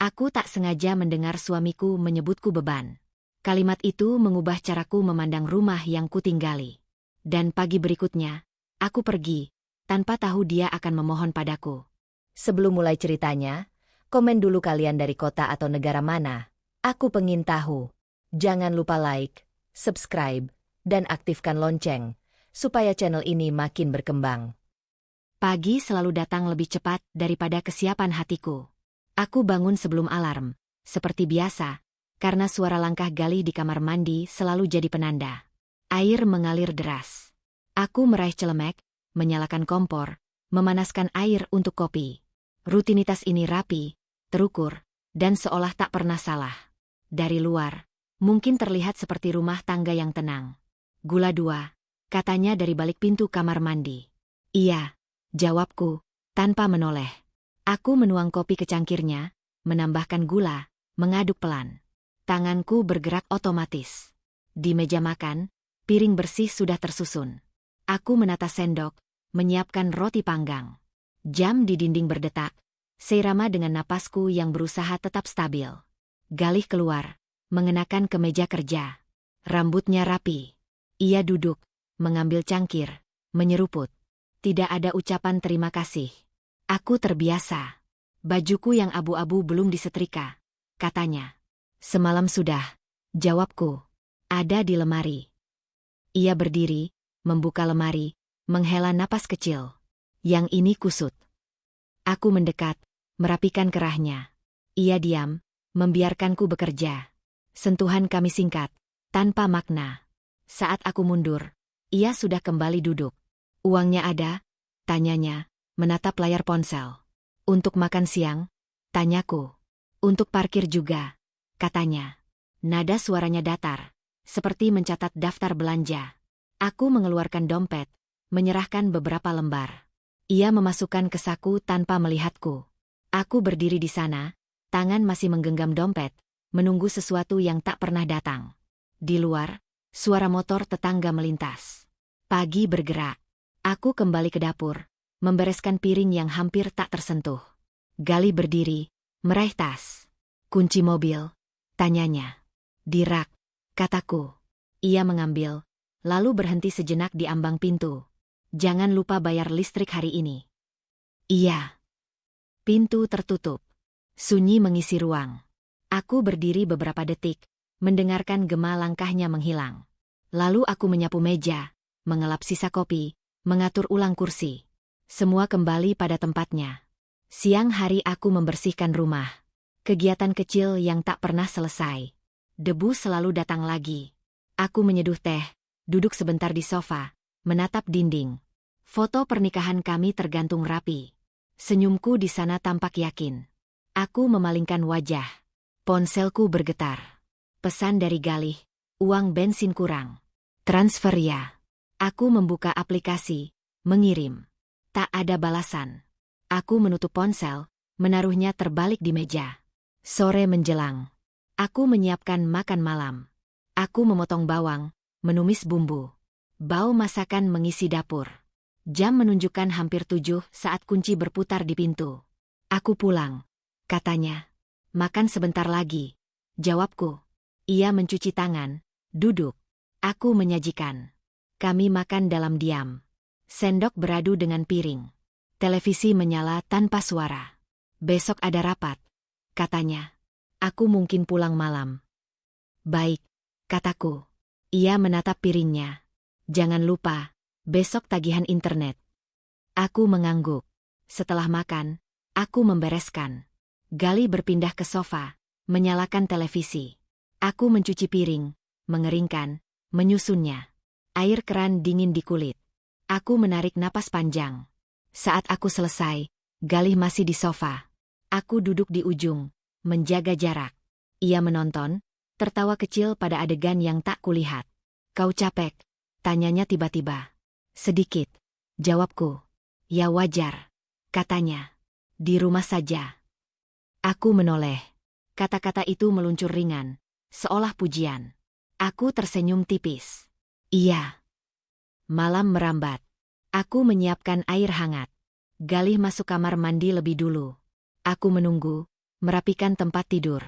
Aku tak sengaja mendengar suamiku menyebutku beban. Kalimat itu mengubah caraku memandang rumah yang kutinggali. Dan pagi berikutnya, aku pergi, tanpa tahu dia akan memohon padaku. Sebelum mulai ceritanya, komen dulu kalian dari kota atau negara mana. Aku pengen tahu. Jangan lupa like, subscribe, dan aktifkan lonceng, supaya channel ini makin berkembang. Pagi selalu datang lebih cepat daripada kesiapan hatiku. Aku bangun sebelum alarm, seperti biasa, karena suara langkah Galih di kamar mandi selalu jadi penanda. Air mengalir deras. Aku meraih celemek, menyalakan kompor, memanaskan air untuk kopi. Rutinitas ini rapi, terukur, dan seolah tak pernah salah. Dari luar, mungkin terlihat seperti rumah tangga yang tenang. Gula 2, katanya dari balik pintu kamar mandi. Iya, jawabku, tanpa menoleh. Aku menuang kopi ke cangkirnya, menambahkan gula, mengaduk pelan. Tanganku bergerak otomatis. Di meja makan, piring bersih sudah tersusun. Aku menata sendok, menyiapkan roti panggang. Jam di dinding berdetak, seirama dengan napasku yang berusaha tetap stabil. Galih keluar, mengenakan kemeja kerja. Rambutnya rapi. Ia duduk, mengambil cangkir, menyeruput. Tidak ada ucapan terima kasih. Aku terbiasa. Bajuku yang abu-abu belum disetrika, katanya. Semalam sudah, jawabku. Ada di lemari. Ia berdiri, membuka lemari, menghela napas kecil. Yang ini kusut. Aku mendekat, merapikan kerahnya. Ia diam, membiarkanku bekerja. Sentuhan kami singkat, tanpa makna. Saat aku mundur, ia sudah kembali duduk. Uangnya ada? Tanyanya, menatap layar ponsel. Untuk makan siang? Tanyaku. Untuk parkir juga, katanya. Nada suaranya datar, seperti mencatat daftar belanja. Aku mengeluarkan dompet, menyerahkan beberapa lembar. Ia memasukkan ke saku tanpa melihatku. Aku berdiri di sana, tangan masih menggenggam dompet, menunggu sesuatu yang tak pernah datang. Di luar, suara motor tetangga melintas. Pagi bergerak. Aku kembali ke dapur, membereskan piring yang hampir tak tersentuh. Galih berdiri, meraih tas. Kunci mobil, tanyanya. Di rak, kataku. Ia mengambil, lalu berhenti sejenak di ambang pintu. Jangan lupa bayar listrik hari ini. Iya. Pintu tertutup. Sunyi mengisi ruang. Aku berdiri beberapa detik, mendengarkan gema langkahnya menghilang. Lalu aku menyapu meja, mengelap sisa kopi, mengatur ulang kursi. Semua kembali pada tempatnya. Siang hari aku membersihkan rumah. Kegiatan kecil yang tak pernah selesai. Debu selalu datang lagi. Aku menyeduh teh, duduk sebentar di sofa, menatap dinding. Foto pernikahan kami tergantung rapi. Senyumku di sana tampak yakin. Aku memalingkan wajah. Ponselku bergetar. Pesan dari Galih, uang bensin kurang. Transfer ya. Aku membuka aplikasi, mengirim. Tak ada balasan. Aku menutup ponsel, menaruhnya terbalik di meja. Sore menjelang. Aku menyiapkan makan malam. Aku memotong bawang, menumis bumbu. Bau masakan mengisi dapur. Jam menunjukkan hampir 7 saat kunci berputar di pintu. Aku pulang, katanya. Makan sebentar lagi, jawabku. Ia mencuci tangan, duduk. Aku menyajikan. Kami makan dalam diam. Sendok beradu dengan piring. Televisi menyala tanpa suara. Besok ada rapat, katanya. Aku mungkin pulang malam. Baik, kataku. Ia menatap piringnya. Jangan lupa, besok tagihan internet. Aku mengangguk. Setelah makan, aku membereskan. Galih berpindah ke sofa, menyalakan televisi. Aku mencuci piring, mengeringkan, menyusunnya. Air keran dingin di kulit. Aku menarik napas panjang. Saat aku selesai, Galih masih di sofa. Aku duduk di ujung, menjaga jarak. Ia menonton, tertawa kecil pada adegan yang tak kulihat. Kau capek? Tanyanya tiba-tiba. Sedikit, jawabku. Ya wajar, katanya. Di rumah saja. Aku menoleh. Kata-kata itu meluncur ringan, seolah pujian. Aku tersenyum tipis. Iya. Malam merambat. Aku menyiapkan air hangat. Galih masuk kamar mandi lebih dulu. Aku menunggu, merapikan tempat tidur.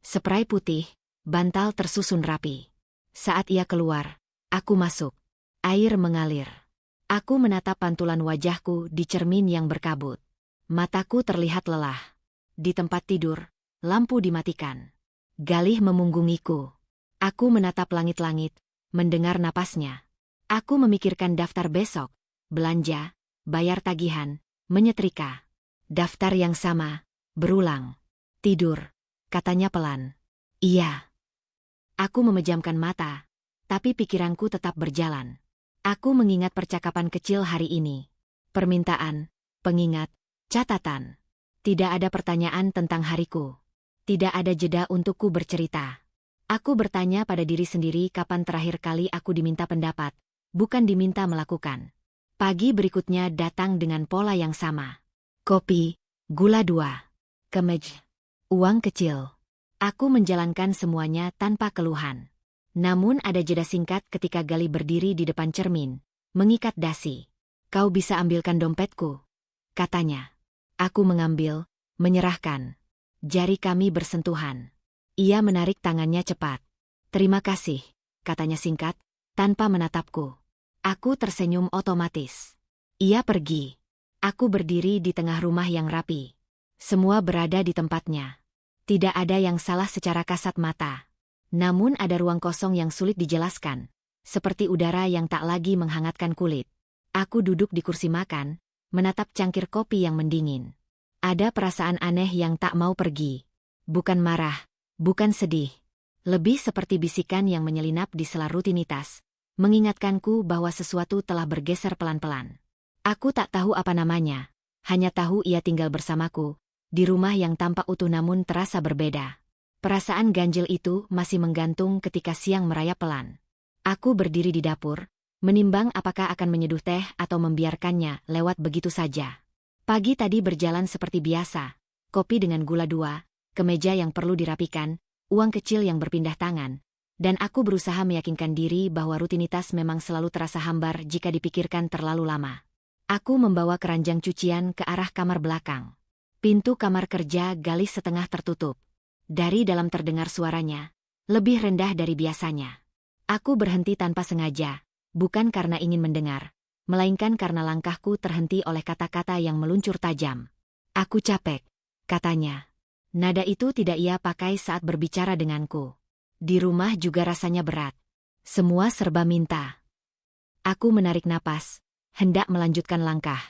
Spray putih, bantal tersusun rapi. Saat ia keluar, aku masuk. Air mengalir. Aku menatap pantulan wajahku di cermin yang berkabut. Mataku terlihat lelah. Di tempat tidur, lampu dimatikan. Galih memunggungiku. Aku menatap langit-langit, mendengar napasnya. Aku memikirkan daftar besok, belanja, bayar tagihan, menyetrika. Daftar yang sama, berulang. Tidur, katanya pelan. Iya. Aku memejamkan mata, tapi pikiranku tetap berjalan. Aku mengingat percakapan kecil hari ini. Permintaan, pengingat, catatan. Tidak ada pertanyaan tentang hariku. Tidak ada jeda untukku bercerita. Aku bertanya pada diri sendiri kapan terakhir kali aku diminta pendapat, bukan diminta melakukan. Pagi berikutnya datang dengan pola yang sama. Kopi, gula 2. Kemeja. Uang kecil. Aku menjalankan semuanya tanpa keluhan. Namun ada jeda singkat ketika Galih berdiri di depan cermin, mengikat dasi. Kau bisa ambilkan dompetku, katanya. Aku mengambil, menyerahkan. Jari kami bersentuhan. Ia menarik tangannya cepat. Terima kasih, katanya singkat, tanpa menatapku. Aku tersenyum otomatis. Ia pergi. Aku berdiri di tengah rumah yang rapi. Semua berada di tempatnya. Tidak ada yang salah secara kasat mata. Namun ada ruang kosong yang sulit dijelaskan. Seperti udara yang tak lagi menghangatkan kulit. Aku duduk di kursi makan, menatap cangkir kopi yang mendingin. Ada perasaan aneh yang tak mau pergi. Bukan marah, bukan sedih. Lebih seperti bisikan yang menyelinap di sela rutinitas, mengingatkanku bahwa sesuatu telah bergeser pelan-pelan. Aku tak tahu apa namanya, hanya tahu ia tinggal bersamaku, di rumah yang tampak utuh namun terasa berbeda. Perasaan ganjil itu masih menggantung ketika siang merayap pelan. Aku berdiri di dapur, menimbang apakah akan menyeduh teh atau membiarkannya lewat begitu saja. Pagi tadi berjalan seperti biasa, kopi dengan gula 2, kemeja yang perlu dirapikan, uang kecil yang berpindah tangan, dan aku berusaha meyakinkan diri bahwa rutinitas memang selalu terasa hambar jika dipikirkan terlalu lama. Aku membawa keranjang cucian ke arah kamar belakang. Pintu kamar kerja Galih setengah tertutup. Dari dalam terdengar suaranya, lebih rendah dari biasanya. Aku berhenti tanpa sengaja, bukan karena ingin mendengar, melainkan karena langkahku terhenti oleh kata-kata yang meluncur tajam. Aku capek, katanya. Nada itu tidak ia pakai saat berbicara denganku. Di rumah juga rasanya berat. Semua serba minta. Aku menarik napas, hendak melanjutkan langkah.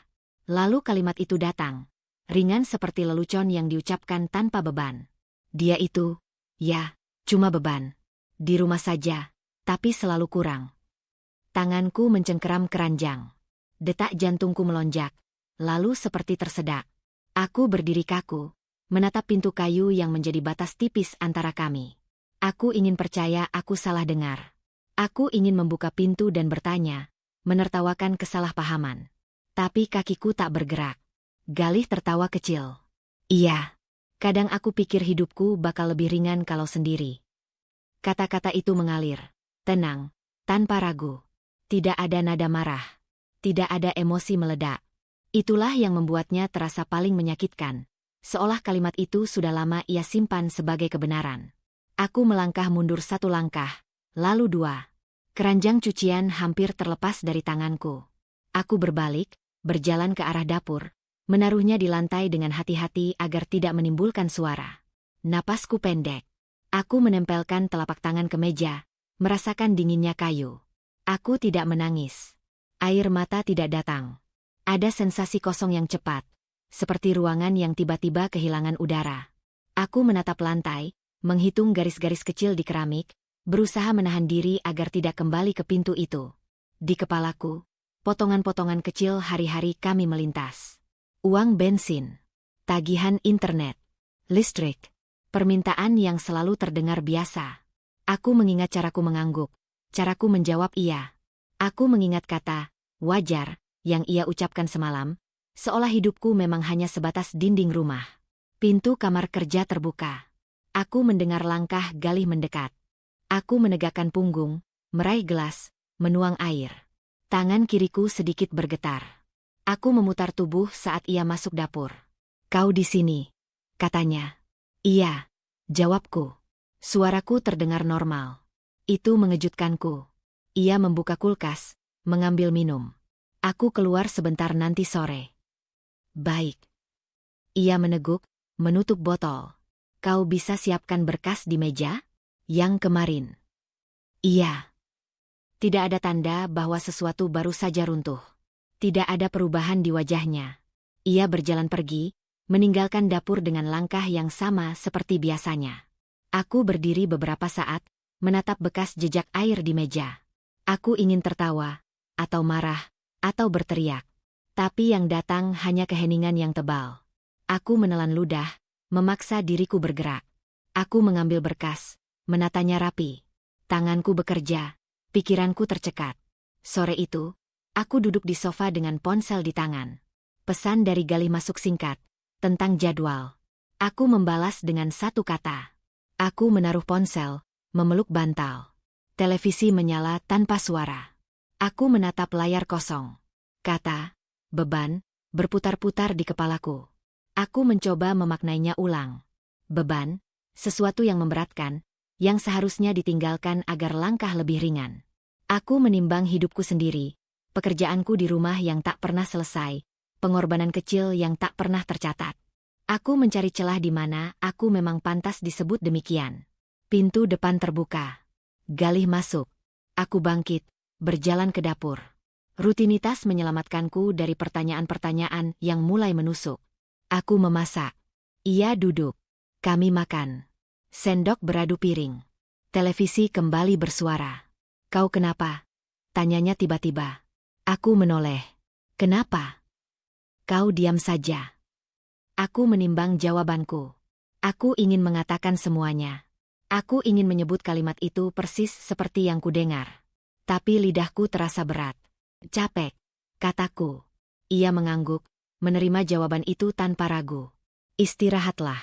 Lalu kalimat itu datang, ringan seperti lelucon yang diucapkan tanpa beban. Dia itu, ya, cuma beban. Di rumah saja, tapi selalu kurang. Tanganku mencengkeram keranjang. Detak jantungku melonjak, lalu seperti tersedak. Aku berdiri kaku, menatap pintu kayu yang menjadi batas tipis antara kami. Aku ingin percaya aku salah dengar. Aku ingin membuka pintu dan bertanya, menertawakan kesalahpahaman. Tapi kakiku tak bergerak. Galih tertawa kecil. Iya, kadang aku pikir hidupku bakal lebih ringan kalau sendiri. Kata-kata itu mengalir, tenang, tanpa ragu. Tidak ada nada marah. Tidak ada emosi meledak. Itulah yang membuatnya terasa paling menyakitkan. Seolah kalimat itu sudah lama ia simpan sebagai kebenaran. Aku melangkah mundur 1 langkah, lalu 2. Keranjang cucian hampir terlepas dari tanganku. Aku berbalik, berjalan ke arah dapur, menaruhnya di lantai dengan hati-hati agar tidak menimbulkan suara. Napasku pendek. Aku menempelkan telapak tangan ke meja, merasakan dinginnya kayu. Aku tidak menangis. Air mata tidak datang. Ada sensasi kosong yang cepat, seperti ruangan yang tiba-tiba kehilangan udara. Aku menatap lantai, menghitung garis-garis kecil di keramik, berusaha menahan diri agar tidak kembali ke pintu itu. Di kepalaku, potongan-potongan kecil hari-hari kami melintas. Uang bensin, tagihan internet, listrik, permintaan yang selalu terdengar biasa. Aku mengingat caraku mengangguk. Caraku menjawab iya. Aku mengingat kata, wajar, yang ia ucapkan semalam, seolah hidupku memang hanya sebatas dinding rumah. Pintu kamar kerja terbuka. Aku mendengar langkah Galih mendekat. Aku menegakkan punggung, meraih gelas, menuang air. Tangan kiriku sedikit bergetar. Aku memutar tubuh saat ia masuk dapur. Kau di sini, katanya. Iya, jawabku. Suaraku terdengar normal. Itu mengejutkanku. Ia membuka kulkas, mengambil minum. Aku keluar sebentar nanti sore. Baik. Ia meneguk, menutup botol. Kau bisa siapkan berkas di meja? Yang kemarin. Iya. Tidak ada tanda bahwa sesuatu baru saja runtuh. Tidak ada perubahan di wajahnya. Ia berjalan pergi, meninggalkan dapur dengan langkah yang sama seperti biasanya. Aku berdiri beberapa saat, menatap bekas jejak air di meja. Aku ingin tertawa, atau marah, atau berteriak. Tapi yang datang hanya keheningan yang tebal. Aku menelan ludah, memaksa diriku bergerak. Aku mengambil berkas, menatanya rapi. Tanganku bekerja, pikiranku tercekat. Sore itu, aku duduk di sofa dengan ponsel di tangan. Pesan dari Galih masuk singkat, tentang jadwal. Aku membalas dengan satu kata. Aku menaruh ponsel, memeluk bantal. Televisi menyala tanpa suara. Aku menatap layar kosong. Kata, beban, berputar-putar di kepalaku. Aku mencoba memaknainya ulang. Beban, sesuatu yang memberatkan, yang seharusnya ditinggalkan agar langkah lebih ringan. Aku menimbang hidupku sendiri, pekerjaanku di rumah yang tak pernah selesai, pengorbanan kecil yang tak pernah tercatat. Aku mencari celah di mana aku memang pantas disebut demikian. Pintu depan terbuka. Galih masuk. Aku bangkit, berjalan ke dapur. Rutinitas menyelamatkanku dari pertanyaan-pertanyaan yang mulai menusuk. Aku memasak. Ia duduk. Kami makan. Sendok beradu piring. Televisi kembali bersuara. Kau kenapa? Tanyanya tiba-tiba. Aku menoleh. Kenapa? Kau diam saja. Aku menimbang jawabanku. Aku ingin mengatakan semuanya. Aku ingin menyebut kalimat itu persis seperti yang kudengar. Tapi lidahku terasa berat. Capek, kataku. Ia mengangguk, menerima jawaban itu tanpa ragu. Istirahatlah.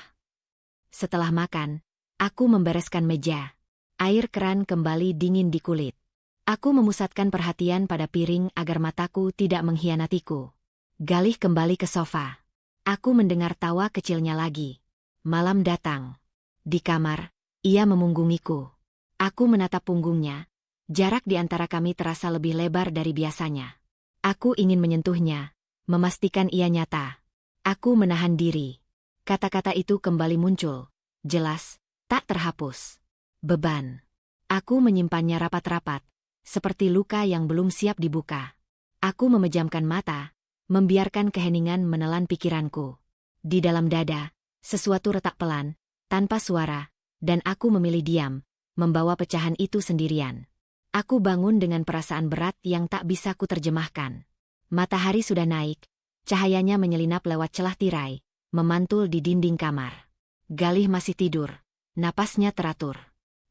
Setelah makan, aku membereskan meja. Air keran kembali dingin di kulit. Aku memusatkan perhatian pada piring agar mataku tidak mengkhianatiku. Galih kembali ke sofa. Aku mendengar tawa kecilnya lagi. Malam datang. Di kamar, ia memunggungiku. Aku menatap punggungnya. Jarak di antara kami terasa lebih lebar dari biasanya. Aku ingin menyentuhnya, memastikan ia nyata. Aku menahan diri. Kata-kata itu kembali muncul. Jelas, tak terhapus. Beban. Aku menyimpannya rapat-rapat, seperti luka yang belum siap dibuka. Aku memejamkan mata, membiarkan keheningan menelan pikiranku. Di dalam dada, sesuatu retak pelan, tanpa suara, dan aku memilih diam, membawa pecahan itu sendirian. Aku bangun dengan perasaan berat yang tak bisa kuterjemahkan. Matahari sudah naik, cahayanya menyelinap lewat celah tirai, memantul di dinding kamar. Galih masih tidur, napasnya teratur.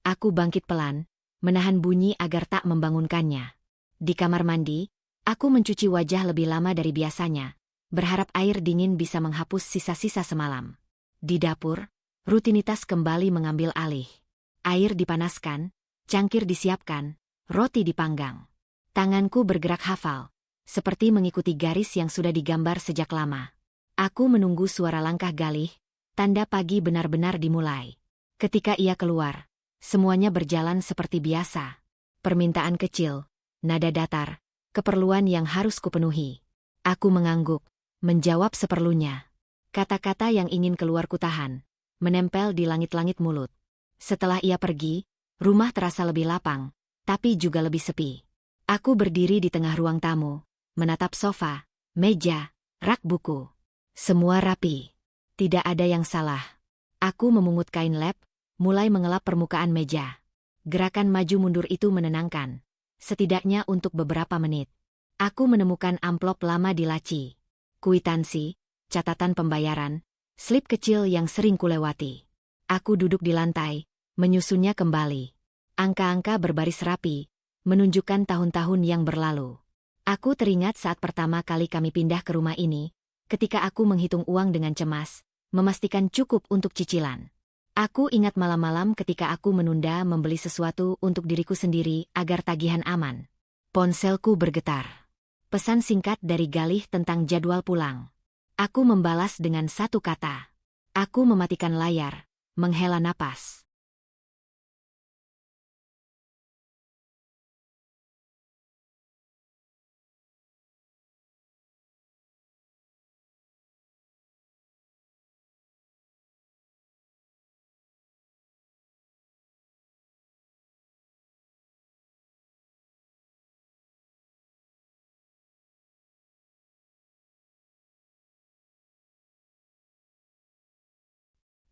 Aku bangkit pelan, menahan bunyi agar tak membangunkannya. Di kamar mandi, aku mencuci wajah lebih lama dari biasanya, berharap air dingin bisa menghapus sisa-sisa semalam. Di dapur, rutinitas kembali mengambil alih. Air dipanaskan, cangkir disiapkan, roti dipanggang. Tanganku bergerak hafal, seperti mengikuti garis yang sudah digambar sejak lama. Aku menunggu suara langkah Galih, tanda pagi benar-benar dimulai. Ketika ia keluar, semuanya berjalan seperti biasa. Permintaan kecil, nada datar, keperluan yang harus kupenuhi. Aku mengangguk, menjawab seperlunya. Kata-kata yang ingin keluar kutahan, menempel di langit-langit mulut. Setelah ia pergi, rumah terasa lebih lapang, tapi juga lebih sepi. Aku berdiri di tengah ruang tamu, menatap sofa, meja, rak buku. Semua rapi. Tidak ada yang salah. Aku memungut kain lap, mulai mengelap permukaan meja. Gerakan maju mundur itu menenangkan. Setidaknya untuk beberapa menit. Aku menemukan amplop lama di laci. Kwitansi, catatan pembayaran, slip kecil yang sering kulewati. Aku duduk di lantai, menyusunnya kembali. Angka-angka berbaris rapi, menunjukkan tahun-tahun yang berlalu. Aku teringat saat pertama kali kami pindah ke rumah ini, ketika aku menghitung uang dengan cemas, memastikan cukup untuk cicilan. Aku ingat malam-malam ketika aku menunda membeli sesuatu untuk diriku sendiri agar tagihan aman. Ponselku bergetar. Pesan singkat dari Galih tentang jadwal pulang. Aku membalas dengan satu kata. Aku mematikan layar, menghela napas.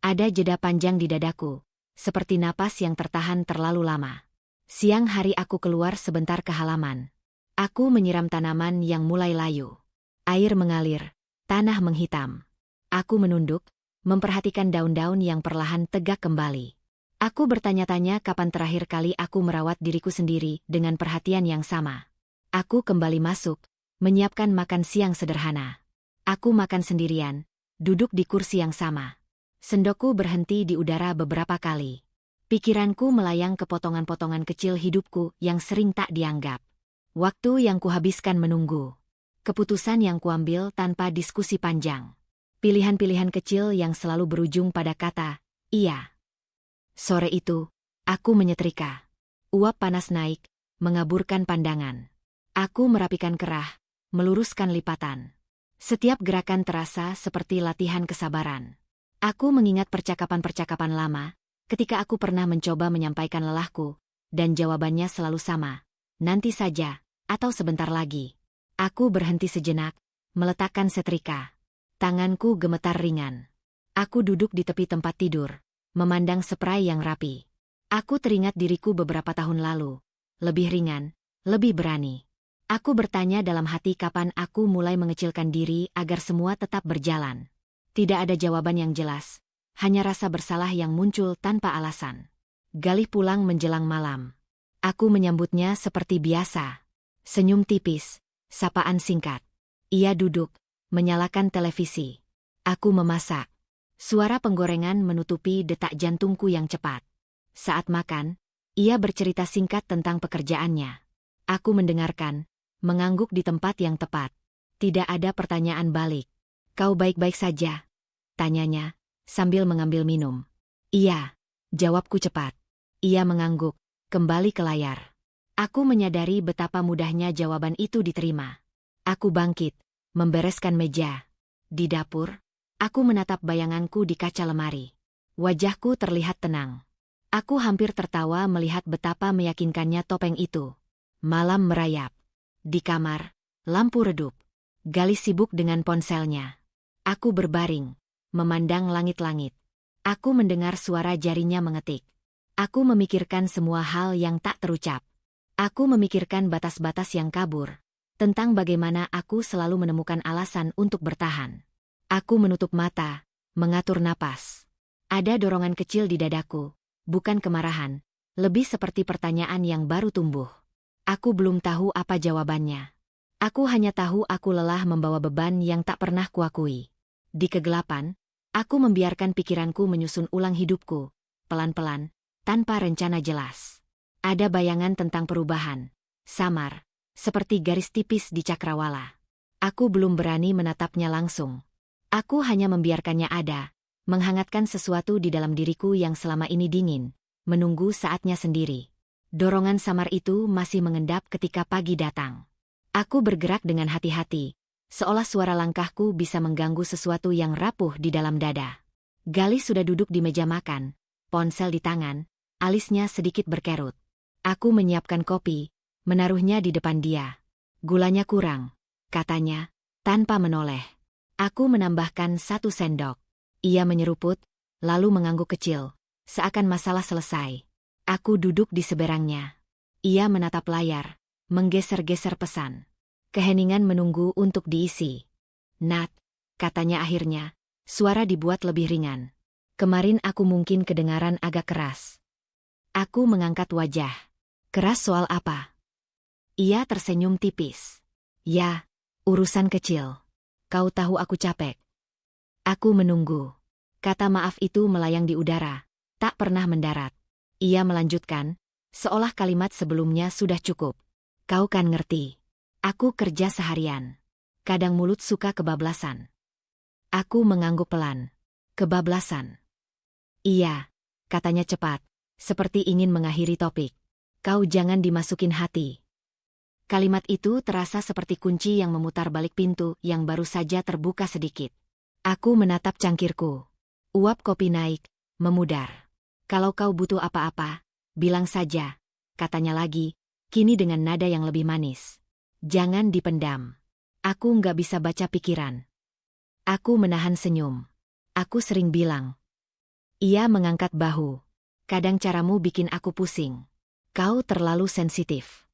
Ada jeda panjang di dadaku, seperti napas yang tertahan terlalu lama. Siang hari aku keluar sebentar ke halaman. Aku menyiram tanaman yang mulai layu. Air mengalir, tanah menghitam. Aku menunduk, memperhatikan daun-daun yang perlahan tegak kembali. Aku bertanya-tanya kapan terakhir kali aku merawat diriku sendiri dengan perhatian yang sama. Aku kembali masuk, menyiapkan makan siang sederhana. Aku makan sendirian, duduk di kursi yang sama. Sendokku berhenti di udara beberapa kali. Pikiranku melayang ke potongan-potongan kecil hidupku yang sering tak dianggap. Waktu yang kuhabiskan menunggu. Keputusan yang kuambil tanpa diskusi panjang. Pilihan-pilihan kecil yang selalu berujung pada kata, iya. Sore itu, aku menyetrika. Uap panas naik, mengaburkan pandangan. Aku merapikan kerah, meluruskan lipatan. Setiap gerakan terasa seperti latihan kesabaran. Aku mengingat percakapan-percakapan lama, ketika aku pernah mencoba menyampaikan lelahku, dan jawabannya selalu sama, nanti saja, atau sebentar lagi. Aku berhenti sejenak, meletakkan setrika. Tanganku gemetar ringan. Aku duduk di tepi tempat tidur, memandang spray yang rapi. Aku teringat diriku beberapa tahun lalu, lebih ringan, lebih berani. Aku bertanya dalam hati kapan aku mulai mengecilkan diri agar semua tetap berjalan. Tidak ada jawaban yang jelas, hanya rasa bersalah yang muncul tanpa alasan. Galih pulang menjelang malam. Aku menyambutnya seperti biasa. Senyum tipis, sapaan singkat. Ia duduk, menyalakan televisi. Aku memasak. Suara penggorengan menutupi detak jantungku yang cepat. Saat makan, ia bercerita singkat tentang pekerjaannya. Aku mendengarkan, mengangguk di tempat yang tepat. Tidak ada pertanyaan balik. Kau baik-baik saja? Tanyanya, sambil mengambil minum. Iya, jawabku cepat. Ia mengangguk, kembali ke layar. Aku menyadari betapa mudahnya jawaban itu diterima. Aku bangkit, membereskan meja. Di dapur, aku menatap bayanganku di kaca lemari. Wajahku terlihat tenang. Aku hampir tertawa melihat betapa meyakinkannya topeng itu. Malam merayap. Di kamar, lampu redup. Galih sibuk dengan ponselnya. Aku berbaring, memandang langit-langit. Aku mendengar suara jarinya mengetik. Aku memikirkan semua hal yang tak terucap. Aku memikirkan batas-batas yang kabur, tentang bagaimana aku selalu menemukan alasan untuk bertahan. Aku menutup mata, mengatur napas. Ada dorongan kecil di dadaku, bukan kemarahan, lebih seperti pertanyaan yang baru tumbuh. Aku belum tahu apa jawabannya. Aku hanya tahu aku lelah membawa beban yang tak pernah kuakui. Di kegelapan, aku membiarkan pikiranku menyusun ulang hidupku, pelan-pelan, tanpa rencana jelas. Ada bayangan tentang perubahan, samar, seperti garis tipis di cakrawala. Aku belum berani menatapnya langsung. Aku hanya membiarkannya ada, menghangatkan sesuatu di dalam diriku yang selama ini dingin, menunggu saatnya sendiri. Dorongan samar itu masih mengendap ketika pagi datang. Aku bergerak dengan hati-hati, seolah suara langkahku bisa mengganggu sesuatu yang rapuh di dalam dada. Galih sudah duduk di meja makan, ponsel di tangan, alisnya sedikit berkerut. Aku menyiapkan kopi, menaruhnya di depan dia. Gulanya kurang, katanya, tanpa menoleh. Aku menambahkan 1 sendok. Ia menyeruput, lalu mengangguk kecil, seakan masalah selesai. Aku duduk di seberangnya. Ia menatap layar, menggeser-geser pesan. Keheningan menunggu untuk diisi. Nat, katanya akhirnya, suara dibuat lebih ringan. Kemarin aku mungkin kedengaran agak keras. Aku mengangkat wajah. Keras soal apa? Ia tersenyum tipis. Ya, urusan kecil. Kau tahu aku capek. Aku menunggu. Kata maaf itu melayang di udara, tak pernah mendarat. Ia melanjutkan, seolah kalimat sebelumnya sudah cukup. Kau kan ngerti. Aku kerja seharian. Kadang mulut suka kebablasan. Aku mengangguk pelan. Kebablasan. Iya, katanya cepat, seperti ingin mengakhiri topik. Kau jangan dimasukin hati. Kalimat itu terasa seperti kunci yang memutar balik pintu yang baru saja terbuka sedikit. Aku menatap cangkirku. Uap kopi naik, memudar. Kalau kau butuh apa-apa, bilang saja, katanya lagi, kini dengan nada yang lebih manis. Jangan dipendam. Aku nggak bisa baca pikiran. Aku menahan senyum. Aku sering bilang. Ia mengangkat bahu. Kadang caramu bikin aku pusing. Kau terlalu sensitif.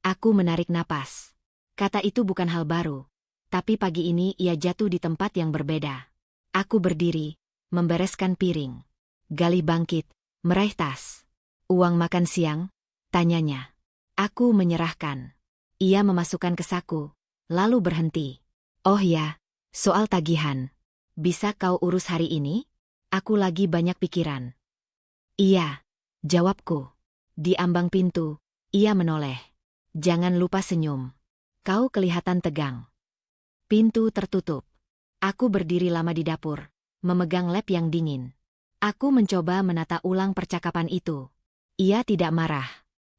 Aku menarik napas. Kata itu bukan hal baru. Tapi pagi ini ia jatuh di tempat yang berbeda. Aku berdiri, membereskan piring. Galih bangkit, meraih tas. Uang makan siang? Tanyanya. Aku menyerahkan. Ia memasukkan ke saku, lalu berhenti. Oh ya, soal tagihan. Bisa kau urus hari ini? Aku lagi banyak pikiran. Iya, jawabku. Di ambang pintu, ia menoleh. Jangan lupa senyum. Kau kelihatan tegang. Pintu tertutup. Aku berdiri lama di dapur, memegang lap yang dingin. Aku mencoba menata ulang percakapan itu. Ia tidak marah.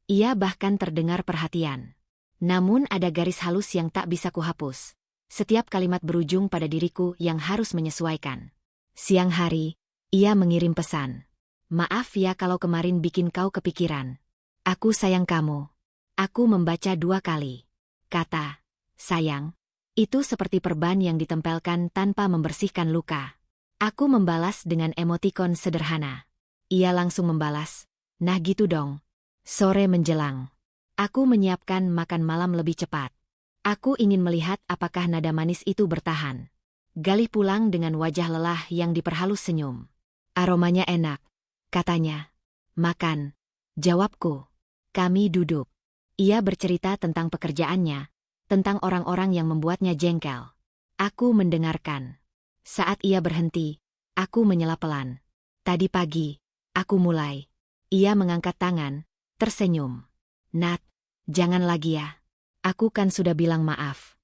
Ia bahkan terdengar perhatian. Namun ada garis halus yang tak bisa kuhapus. Setiap kalimat berujung pada diriku yang harus menyesuaikan. Siang hari, ia mengirim pesan. Maaf ya kalau kemarin bikin kau kepikiran. Aku sayang kamu. Aku membaca 2 kali. Kata, sayang, itu seperti perban yang ditempelkan tanpa membersihkan luka. Aku membalas dengan emotikon sederhana. Ia langsung membalas, nah gitu dong. Sore menjelang. Aku menyiapkan makan malam lebih cepat. Aku ingin melihat apakah nada manis itu bertahan. Galih pulang dengan wajah lelah yang diperhalus senyum. Aromanya enak, katanya. Makan, jawabku. Kami duduk. Ia bercerita tentang pekerjaannya, tentang orang-orang yang membuatnya jengkel. Aku mendengarkan. Saat ia berhenti, aku menyela pelan. Tadi pagi, aku mulai. Ia mengangkat tangan, tersenyum. Nat, jangan lagi ya. Aku kan sudah bilang maaf.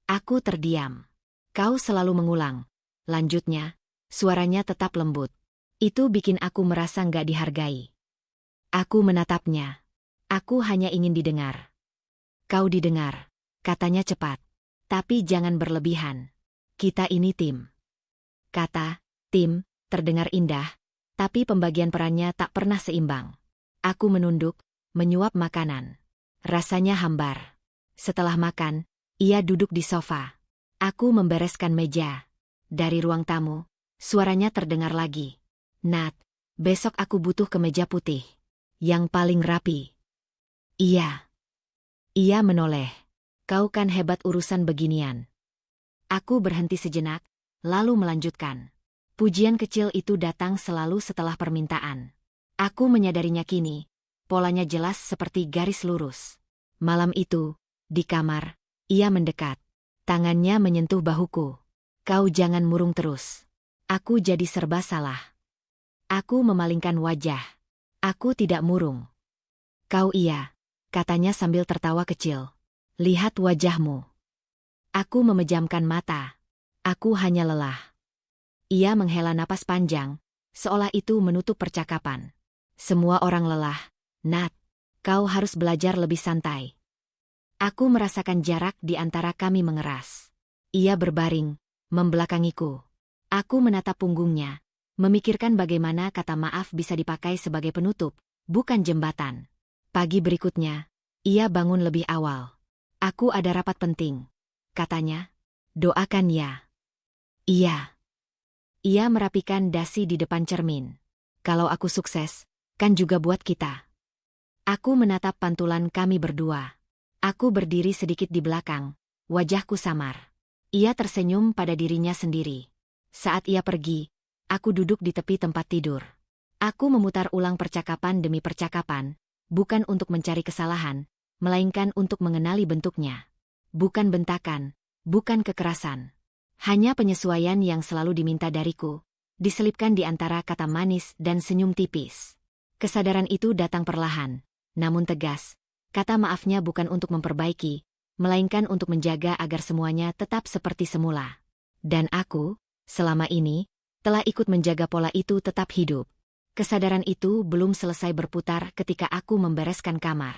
Aku terdiam. Kau selalu mengulang. Lanjutnya, suaranya tetap lembut. Itu bikin aku merasa nggak dihargai. Aku menatapnya. Aku hanya ingin didengar. Kau didengar, katanya cepat. Tapi jangan berlebihan. Kita ini tim. Kata, tim, terdengar indah, tapi pembagian perannya tak pernah seimbang. Aku menunduk, menyuap makanan. Rasanya hambar. Setelah makan, ia duduk di sofa. Aku membereskan meja. Dari ruang tamu, suaranya terdengar lagi. Nat, besok aku butuh kemeja putih. Yang paling rapi. Iya. Ia menoleh. Kau kan hebat urusan beginian. Aku berhenti sejenak, lalu melanjutkan. Pujian kecil itu datang selalu setelah permintaan. Aku menyadarinya kini. Polanya jelas seperti garis lurus. Malam itu, di kamar, ia mendekat. Tangannya menyentuh bahuku. Kau jangan murung terus. Aku jadi serba salah. Aku memalingkan wajah. Aku tidak murung. Kau iya, katanya sambil tertawa kecil. Lihat wajahmu. Aku memejamkan mata. Aku hanya lelah. Ia menghela napas panjang, seolah itu menutup percakapan. Semua orang lelah. Nat, kau harus belajar lebih santai. Aku merasakan jarak di antara kami mengeras. Ia berbaring, membelakangiku. Aku menatap punggungnya, memikirkan bagaimana kata maaf bisa dipakai sebagai penutup, bukan jembatan. Pagi berikutnya, ia bangun lebih awal. Aku ada rapat penting, katanya. Doakan ya. Iya. Ia merapikan dasi di depan cermin. Kalau aku sukses, kan juga buat kita. Aku menatap pantulan kami berdua. Aku berdiri sedikit di belakang, wajahku samar. Ia tersenyum pada dirinya sendiri. Saat ia pergi, aku duduk di tepi tempat tidur. Aku memutar ulang percakapan demi percakapan, bukan untuk mencari kesalahan, melainkan untuk mengenali bentuknya. Bukan bentakan, bukan kekerasan. Hanya penyesuaian yang selalu diminta dariku, diselipkan di antara kata manis dan senyum tipis. Kesadaran itu datang perlahan, namun tegas. Kata maafnya bukan untuk memperbaiki, melainkan untuk menjaga agar semuanya tetap seperti semula. Dan aku, selama ini, telah ikut menjaga pola itu tetap hidup. Kesadaran itu belum selesai berputar ketika aku membereskan kamar.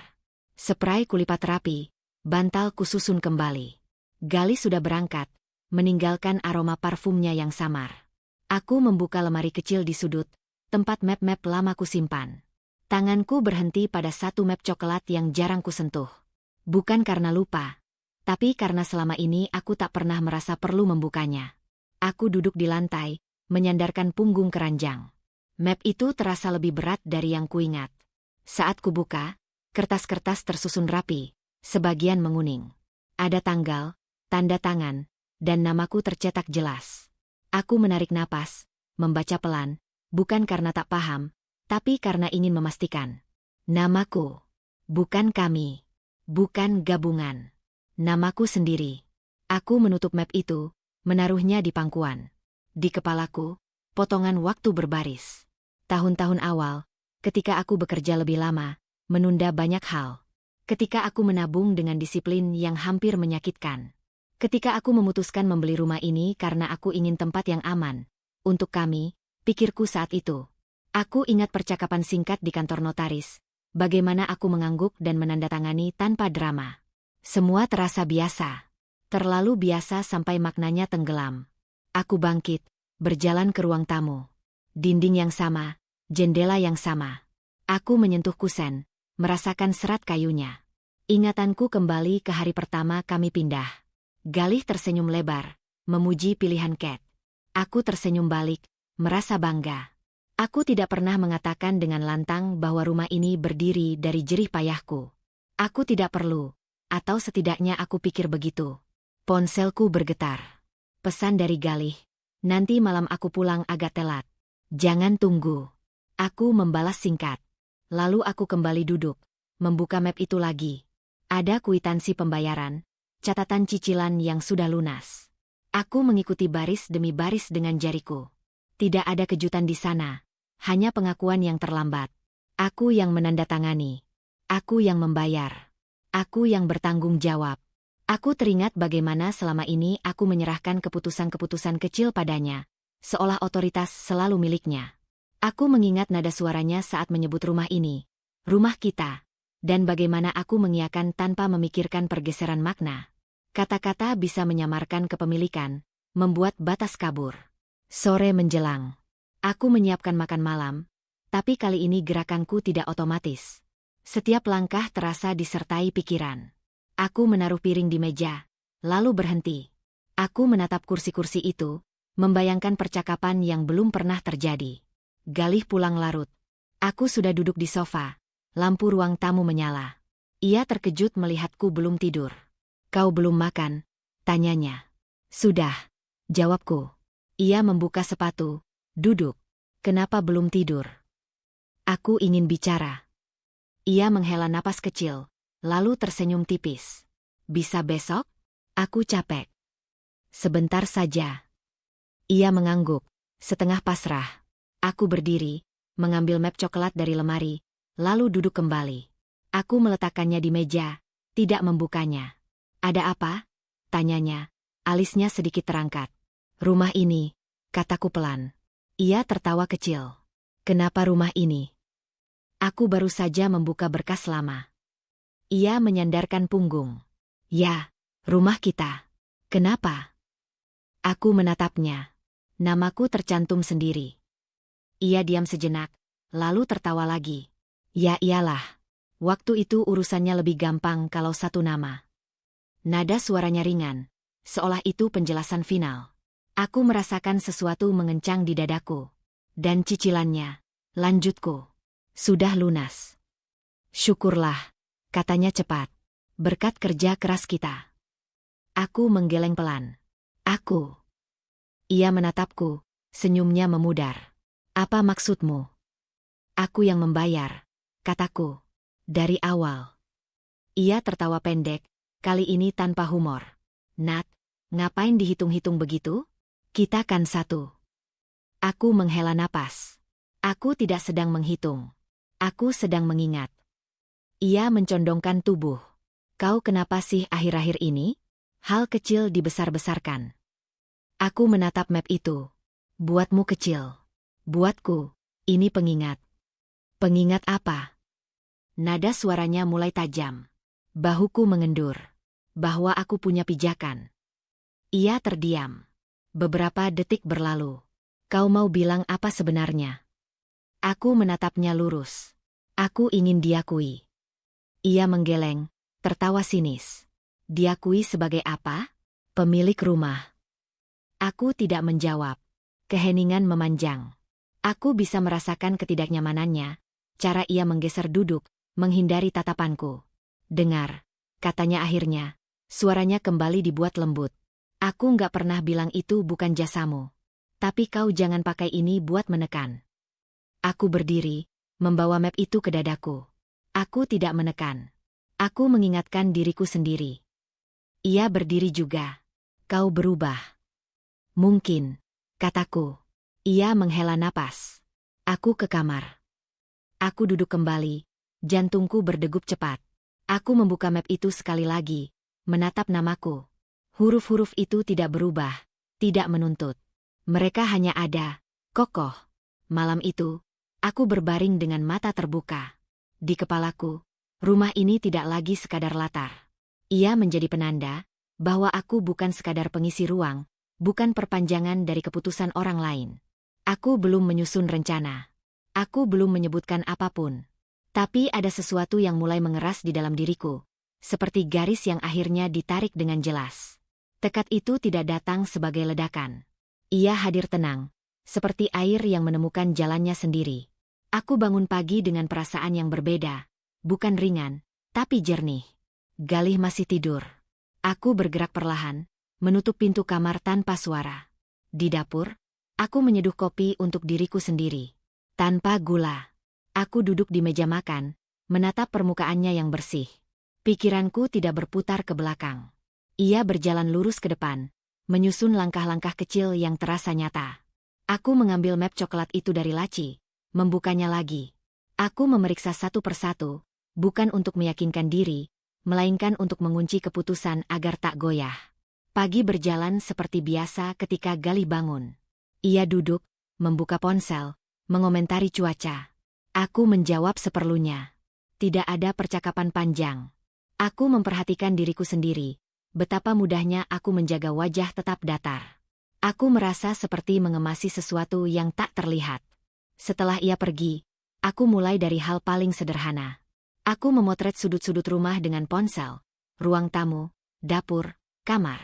Spray kulipat rapi, bantal kususun kembali. Galih sudah berangkat, meninggalkan aroma parfumnya yang samar. Aku membuka lemari kecil di sudut, tempat map-map lama kusimpan. Tanganku berhenti pada satu map coklat yang jarang kusentuh. Bukan karena lupa, tapi karena selama ini aku tak pernah merasa perlu membukanya. Aku duduk di lantai, menyandarkan punggung keranjang. Map itu terasa lebih berat dari yang kuingat. Saat kubuka, kertas-kertas tersusun rapi, sebagian menguning. Ada tanggal, tanda tangan, dan namaku tercetak jelas. Aku menarik napas, membaca pelan, bukan karena tak paham, tapi karena ingin memastikan. Namaku. Bukan kami. Bukan gabungan. Namaku sendiri. Aku menutup map itu, menaruhnya di pangkuan. Di kepalaku, potongan waktu berbaris. Tahun-tahun awal, ketika aku bekerja lebih lama, menunda banyak hal. Ketika aku menabung dengan disiplin yang hampir menyakitkan. Ketika aku memutuskan membeli rumah ini karena aku ingin tempat yang aman. Untuk kami, pikirku saat itu. Aku ingat percakapan singkat di kantor notaris. Bagaimana aku mengangguk dan menandatangani tanpa drama. Semua terasa biasa. Terlalu biasa sampai maknanya tenggelam. Aku bangkit, berjalan ke ruang tamu. Dinding yang sama, jendela yang sama. Aku menyentuh kusen, merasakan serat kayunya. Ingatanku kembali ke hari pertama kami pindah. Galih tersenyum lebar, memuji pilihan Kate. Aku tersenyum balik, merasa bangga. Aku tidak pernah mengatakan dengan lantang bahwa rumah ini berdiri dari jerih payahku. Aku tidak perlu, atau setidaknya aku pikir begitu. Ponselku bergetar. Pesan dari Galih, nanti malam aku pulang agak telat. Jangan tunggu. Aku membalas singkat. Lalu aku kembali duduk, membuka map itu lagi. Ada kwitansi pembayaran, catatan cicilan yang sudah lunas. Aku mengikuti baris demi baris dengan jariku. Tidak ada kejutan di sana, hanya pengakuan yang terlambat. Aku yang menandatangani. Aku yang membayar. Aku yang bertanggung jawab. Aku teringat bagaimana selama ini aku menyerahkan keputusan-keputusan kecil padanya, seolah otoritas selalu miliknya. Aku mengingat nada suaranya saat menyebut rumah ini, rumah kita, dan bagaimana aku mengiyakan tanpa memikirkan pergeseran makna. Kata-kata bisa menyamarkan kepemilikan, membuat batas kabur. Sore menjelang. Aku menyiapkan makan malam, tapi kali ini gerakanku tidak otomatis. Setiap langkah terasa disertai pikiran. Aku menaruh piring di meja, lalu berhenti. Aku menatap kursi-kursi itu, membayangkan percakapan yang belum pernah terjadi. Galih pulang larut. Aku sudah duduk di sofa, lampu ruang tamu menyala. Ia terkejut melihatku belum tidur. Kau belum makan? Tanyanya. Sudah, jawabku. Ia membuka sepatu, duduk. Kenapa belum tidur? Aku ingin bicara. Ia menghela napas kecil, lalu tersenyum tipis. Bisa besok? Aku capek. Sebentar saja. Ia mengangguk, setengah pasrah. Aku berdiri, mengambil map coklat dari lemari, lalu duduk kembali. Aku meletakkannya di meja, tidak membukanya. Ada apa? Tanyanya, alisnya sedikit terangkat. Rumah ini, kataku pelan. Ia tertawa kecil. Kenapa rumah ini? Aku baru saja membuka berkas lama. Ia menyandarkan punggung. Ya, rumah kita. Kenapa? Aku menatapnya. Namaku tercantum sendiri. Ia diam sejenak, lalu tertawa lagi. Ya iyalah. Waktu itu urusannya lebih gampang kalau satu nama. Nada suaranya ringan, seolah itu penjelasan final. Aku merasakan sesuatu mengencang di dadaku. Dan cicilannya, lanjutku, sudah lunas. Syukurlah, katanya cepat. Berkat kerja keras kita. Aku menggeleng pelan. Aku. Ia menatapku, senyumnya memudar. Apa maksudmu? Aku yang membayar, kataku. Dari awal. Ia tertawa pendek, kali ini tanpa humor. Nat, ngapain dihitung-hitung begitu? Kita kan satu. Aku menghela napas. Aku tidak sedang menghitung. Aku sedang mengingat. Ia mencondongkan tubuh. Kau kenapa sih akhir-akhir ini? Hal kecil dibesar-besarkan. Aku menatap map itu. Buatmu kecil. Buatku, ini pengingat. Pengingat apa? Nada suaranya mulai tajam. Bahuku mengendur. Bahwa aku punya pijakan. Ia terdiam. Beberapa detik berlalu. Kau mau bilang apa sebenarnya? Aku menatapnya lurus. Aku ingin diakui. Ia menggeleng, tertawa sinis. Diakui sebagai apa? Pemilik rumah. Aku tidak menjawab. Keheningan memanjang. Aku bisa merasakan ketidaknyamanannya. Cara ia menggeser duduk, menghindari tatapanku. Dengar, katanya akhirnya. Suaranya kembali dibuat lembut. Aku nggak pernah bilang itu bukan jasamu. Tapi kau jangan pakai ini buat menekan. Aku berdiri, membawa map itu ke dadaku. Aku tidak menekan. Aku mengingatkan diriku sendiri. Ia berdiri juga. Kau berubah. Mungkin, kataku. Ia menghela napas. Aku ke kamar. Aku duduk kembali, jantungku berdegup cepat. Aku membuka map itu sekali lagi, menatap namaku. Huruf-huruf itu tidak berubah, tidak menuntut. Mereka hanya ada, kokoh. Malam itu, aku berbaring dengan mata terbuka. Di kepalaku, rumah ini tidak lagi sekadar latar. Ia menjadi penanda bahwa aku bukan sekadar pengisi ruang, bukan perpanjangan dari keputusan orang lain. Aku belum menyusun rencana. Aku belum menyebutkan apapun. Tapi ada sesuatu yang mulai mengeras di dalam diriku, seperti garis yang akhirnya ditarik dengan jelas. Tekad itu tidak datang sebagai ledakan. Ia hadir tenang, seperti air yang menemukan jalannya sendiri. Aku bangun pagi dengan perasaan yang berbeda, bukan ringan, tapi jernih. Galih masih tidur. Aku bergerak perlahan, menutup pintu kamar tanpa suara. Di dapur, aku menyeduh kopi untuk diriku sendiri. Tanpa gula. Aku duduk di meja makan, menatap permukaannya yang bersih. Pikiranku tidak berputar ke belakang. Ia berjalan lurus ke depan, menyusun langkah-langkah kecil yang terasa nyata. Aku mengambil map coklat itu dari laci, membukanya lagi. Aku memeriksa satu persatu, bukan untuk meyakinkan diri, melainkan untuk mengunci keputusan agar tak goyah. Pagi berjalan seperti biasa ketika Galih bangun. Ia duduk, membuka ponsel, mengomentari cuaca. Aku menjawab seperlunya. Tidak ada percakapan panjang. Aku memperhatikan diriku sendiri. Betapa mudahnya aku menjaga wajah tetap datar. Aku merasa seperti mengemasi sesuatu yang tak terlihat. Setelah ia pergi, aku mulai dari hal paling sederhana. Aku memotret sudut-sudut rumah dengan ponsel, ruang tamu, dapur, kamar.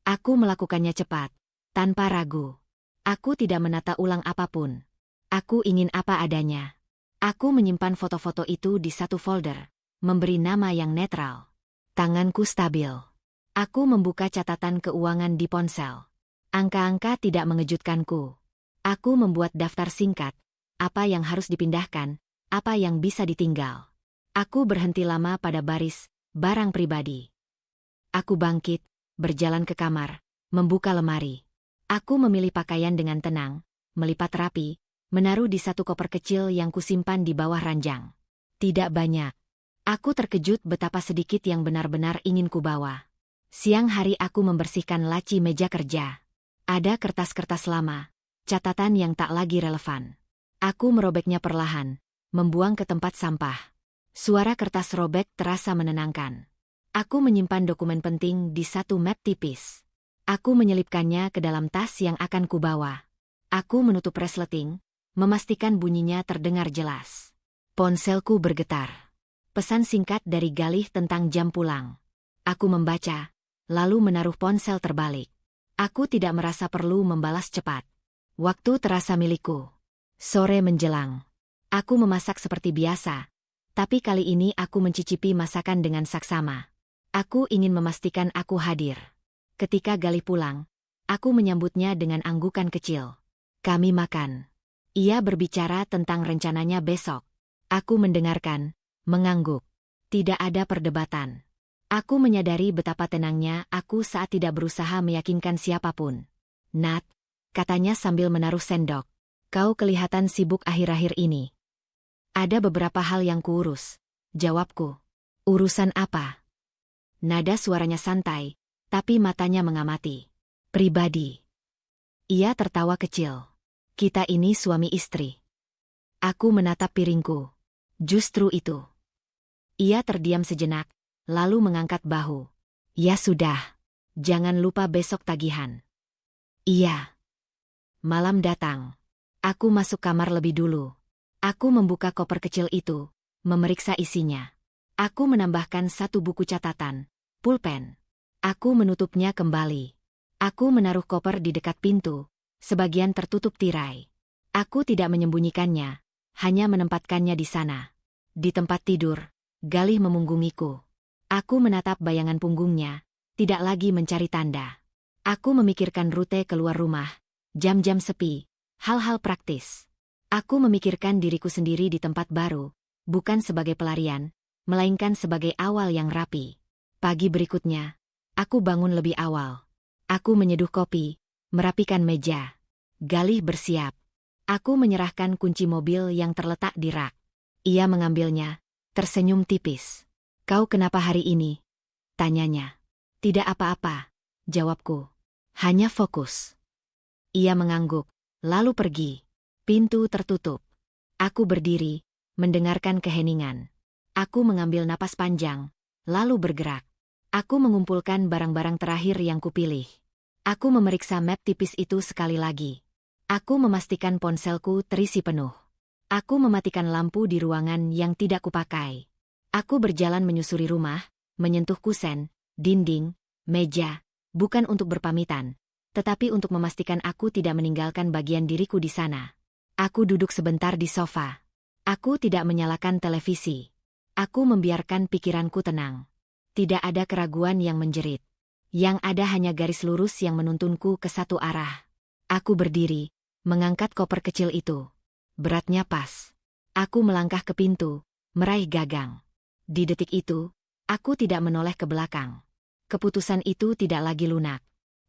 Aku melakukannya cepat, tanpa ragu. Aku tidak menata ulang apapun. Aku ingin apa adanya. Aku menyimpan foto-foto itu di satu folder, memberi nama yang netral. Tanganku stabil. Aku membuka catatan keuangan di ponsel. Angka-angka tidak mengejutkanku. Aku membuat daftar singkat, apa yang harus dipindahkan, apa yang bisa ditinggal. Aku berhenti lama pada baris, barang pribadi. Aku bangkit, berjalan ke kamar, membuka lemari. Aku memilih pakaian dengan tenang, melipat rapi, menaruh di satu koper kecil yang kusimpan di bawah ranjang. Tidak banyak. Aku terkejut betapa sedikit yang benar-benar ingin kubawa. Siang hari aku membersihkan laci meja kerja. Ada kertas-kertas lama, catatan yang tak lagi relevan. Aku merobeknya perlahan, membuang ke tempat sampah. Suara kertas robek terasa menenangkan. Aku menyimpan dokumen penting di satu map tipis. Aku menyelipkannya ke dalam tas yang akan kubawa. Aku menutup resleting, memastikan bunyinya terdengar jelas. Ponselku bergetar. Pesan singkat dari Galih tentang jam pulang. Aku membaca, lalu menaruh ponsel terbalik. Aku tidak merasa perlu membalas cepat. Waktu terasa milikku. Sore menjelang. Aku memasak seperti biasa, tapi kali ini aku mencicipi masakan dengan saksama. Aku ingin memastikan aku hadir. Ketika Galih pulang, aku menyambutnya dengan anggukan kecil. Kami makan. Ia berbicara tentang rencananya besok. Aku mendengarkan, mengangguk. Tidak ada perdebatan. Aku menyadari betapa tenangnya aku saat tidak berusaha meyakinkan siapapun. Nat, katanya sambil menaruh sendok. Kau kelihatan sibuk akhir-akhir ini. Ada beberapa hal yang kuurus. Jawabku. Urusan apa? Nada suaranya santai, tapi matanya mengamati. Pribadi. Ia tertawa kecil. Kita ini suami istri. Aku menatap piringku. Justru itu. Ia terdiam sejenak, lalu mengangkat bahu. Ya sudah. Jangan lupa besok tagihan. Iya. Malam datang. Aku masuk kamar lebih dulu. Aku membuka koper kecil itu, memeriksa isinya. Aku menambahkan 1 buku catatan, pulpen. Aku menutupnya kembali. Aku menaruh koper di dekat pintu, sebagian tertutup tirai. Aku tidak menyembunyikannya, hanya menempatkannya di sana. Di tempat tidur, Galih memunggungiku. Aku menatap bayangan punggungnya, tidak lagi mencari tanda. Aku memikirkan rute keluar rumah, jam-jam sepi, hal-hal praktis. Aku memikirkan diriku sendiri di tempat baru, bukan sebagai pelarian, melainkan sebagai awal yang rapi. Pagi berikutnya, aku bangun lebih awal. Aku menyeduh kopi, merapikan meja. Galih bersiap. Aku menyerahkan kunci mobil yang terletak di rak. Ia mengambilnya, tersenyum tipis. Kau kenapa hari ini? Tanyanya. Tidak apa-apa, jawabku. Hanya fokus. Ia mengangguk, lalu pergi. Pintu tertutup. Aku berdiri, mendengarkan keheningan. Aku mengambil napas panjang, lalu bergerak. Aku mengumpulkan barang-barang terakhir yang kupilih. Aku memeriksa map tipis itu sekali lagi. Aku memastikan ponselku terisi penuh. Aku mematikan lampu di ruangan yang tidak kupakai. Aku berjalan menyusuri rumah, menyentuh kusen, dinding, meja, bukan untuk berpamitan, tetapi untuk memastikan aku tidak meninggalkan bagian diriku di sana. Aku duduk sebentar di sofa. Aku tidak menyalakan televisi. Aku membiarkan pikiranku tenang. Tidak ada keraguan yang menjerit. Yang ada hanya garis lurus yang menuntunku ke satu arah. Aku berdiri, mengangkat koper kecil itu. Beratnya pas. Aku melangkah ke pintu, meraih gagang. Di detik itu, aku tidak menoleh ke belakang. Keputusan itu tidak lagi lunak.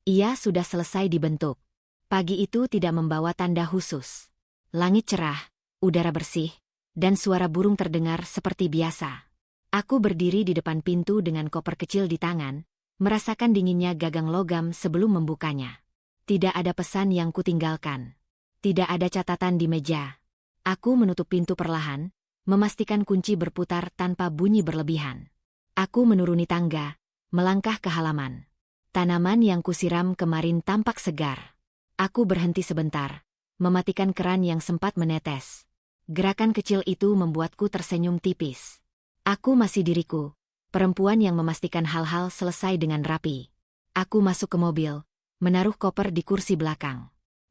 Ia sudah selesai dibentuk. Pagi itu tidak membawa tanda khusus. Langit cerah, udara bersih, dan suara burung terdengar seperti biasa. Aku berdiri di depan pintu dengan koper kecil di tangan, merasakan dinginnya gagang logam sebelum membukanya. Tidak ada pesan yang kutinggalkan. Tidak ada catatan di meja. Aku menutup pintu perlahan, memastikan kunci berputar tanpa bunyi berlebihan. Aku menuruni tangga, melangkah ke halaman. Tanaman yang kusiram kemarin tampak segar. Aku berhenti sebentar, mematikan keran yang sempat menetes. Gerakan kecil itu membuatku tersenyum tipis. Aku masih diriku, perempuan yang memastikan hal-hal selesai dengan rapi. Aku masuk ke mobil, menaruh koper di kursi belakang.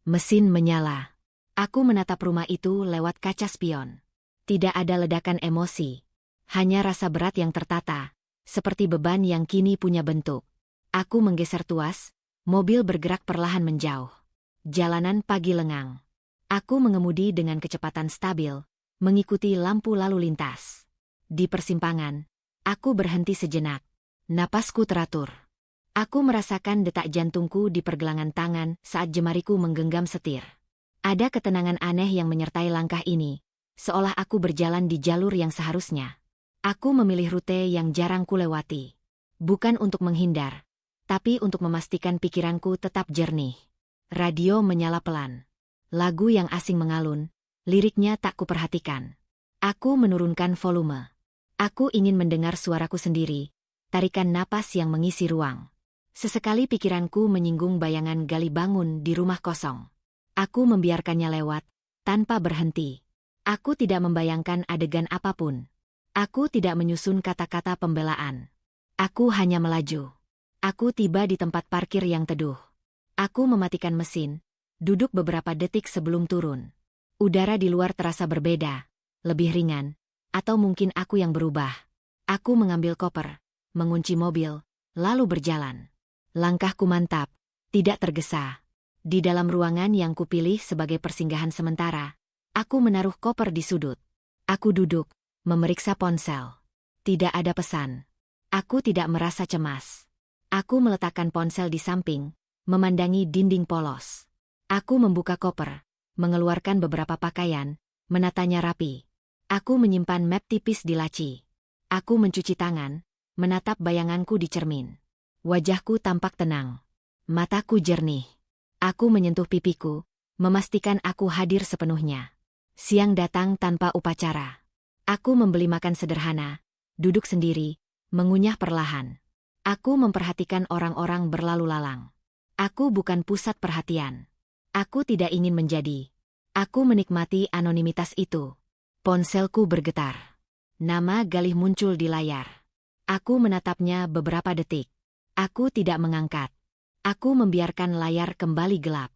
Mesin menyala. Aku menatap rumah itu lewat kaca spion. Tidak ada ledakan emosi. Hanya rasa berat yang tertata, seperti beban yang kini punya bentuk. Aku menggeser tuas, mobil bergerak perlahan menjauh. Jalanan pagi lengang. Aku mengemudi dengan kecepatan stabil, mengikuti lampu lalu lintas. Di persimpangan, aku berhenti sejenak. Napasku teratur. Aku merasakan detak jantungku di pergelangan tangan saat jemariku menggenggam setir. Ada ketenangan aneh yang menyertai langkah ini, seolah aku berjalan di jalur yang seharusnya. Aku memilih rute yang jarang kulewati. Bukan untuk menghindar, tapi untuk memastikan pikiranku tetap jernih. Radio menyala pelan. Lagu yang asing mengalun, liriknya tak kuperhatikan. Aku menurunkan volume. Aku ingin mendengar suaraku sendiri, tarikan napas yang mengisi ruang. Sesekali pikiranku menyinggung bayangan Galih bangun di rumah kosong. Aku membiarkannya lewat, tanpa berhenti. Aku tidak membayangkan adegan apapun. Aku tidak menyusun kata-kata pembelaan. Aku hanya melaju. Aku tiba di tempat parkir yang teduh. Aku mematikan mesin, duduk beberapa detik sebelum turun. Udara di luar terasa berbeda, lebih ringan, atau mungkin aku yang berubah. Aku mengambil koper, mengunci mobil, lalu berjalan. Langkahku mantap, tidak tergesa. Di dalam ruangan yang kupilih sebagai persinggahan sementara, aku menaruh koper di sudut. Aku duduk, memeriksa ponsel. Tidak ada pesan. Aku tidak merasa cemas. Aku meletakkan ponsel di samping, memandangi dinding polos. Aku membuka koper, mengeluarkan beberapa pakaian, menatanya rapi. Aku menyimpan map tipis di laci. Aku mencuci tangan, menatap bayanganku di cermin. Wajahku tampak tenang. Mataku jernih. Aku menyentuh pipiku, memastikan aku hadir sepenuhnya. Siang datang tanpa upacara. Aku membeli makan sederhana, duduk sendiri, mengunyah perlahan. Aku memperhatikan orang-orang berlalu lalang. Aku bukan pusat perhatian. Aku tidak ingin menjadi. Aku menikmati anonimitas itu. Ponselku bergetar. Nama Galih muncul di layar. Aku menatapnya beberapa detik. Aku tidak mengangkat. Aku membiarkan layar kembali gelap.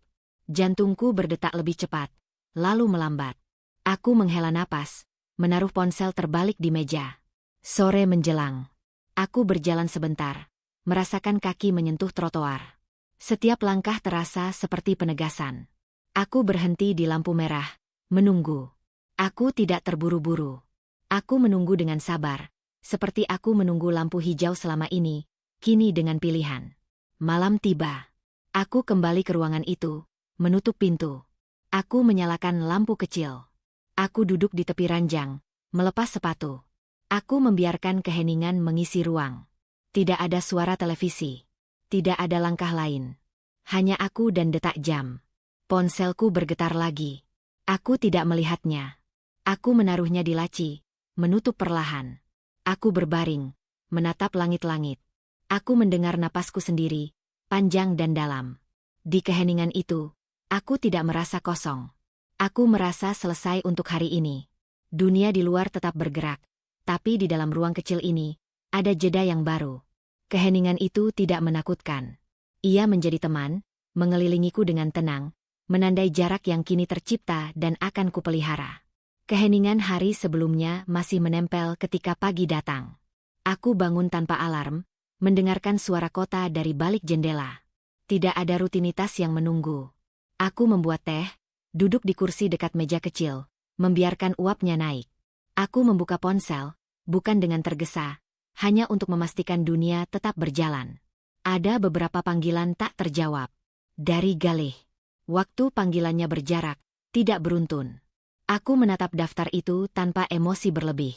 Jantungku berdetak lebih cepat, lalu melambat. Aku menghela napas, menaruh ponsel terbalik di meja. Sore menjelang. Aku berjalan sebentar, merasakan kaki menyentuh trotoar. Setiap langkah terasa seperti penegasan. Aku berhenti di lampu merah, menunggu. Aku tidak terburu-buru. Aku menunggu dengan sabar, seperti aku menunggu lampu hijau selama ini, kini dengan pilihan. Malam tiba. Aku kembali ke ruangan itu, menutup pintu. Aku menyalakan lampu kecil. Aku duduk di tepi ranjang, melepas sepatu. Aku membiarkan keheningan mengisi ruang. Tidak ada suara televisi. Tidak ada langkah lain. Hanya aku dan detak jam. Ponselku bergetar lagi. Aku tidak melihatnya. Aku menaruhnya di laci, menutup perlahan. Aku berbaring, menatap langit-langit. Aku mendengar napasku sendiri, panjang dan dalam. Di keheningan itu, aku tidak merasa kosong. Aku merasa selesai untuk hari ini. Dunia di luar tetap bergerak, tapi di dalam ruang kecil ini, ada jeda yang baru. Keheningan itu tidak menakutkan. Ia menjadi teman, mengelilingiku dengan tenang, menandai jarak yang kini tercipta dan akan kupelihara. Keheningan hari sebelumnya masih menempel ketika pagi datang. Aku bangun tanpa alarm, mendengarkan suara kota dari balik jendela. Tidak ada rutinitas yang menunggu. Aku membuat teh, duduk di kursi dekat meja kecil, membiarkan uapnya naik. Aku membuka ponsel, bukan dengan tergesa, hanya untuk memastikan dunia tetap berjalan. Ada beberapa panggilan tak terjawab. Dari Galih. Waktu panggilannya berjarak, tidak beruntun. Aku menatap daftar itu tanpa emosi berlebih.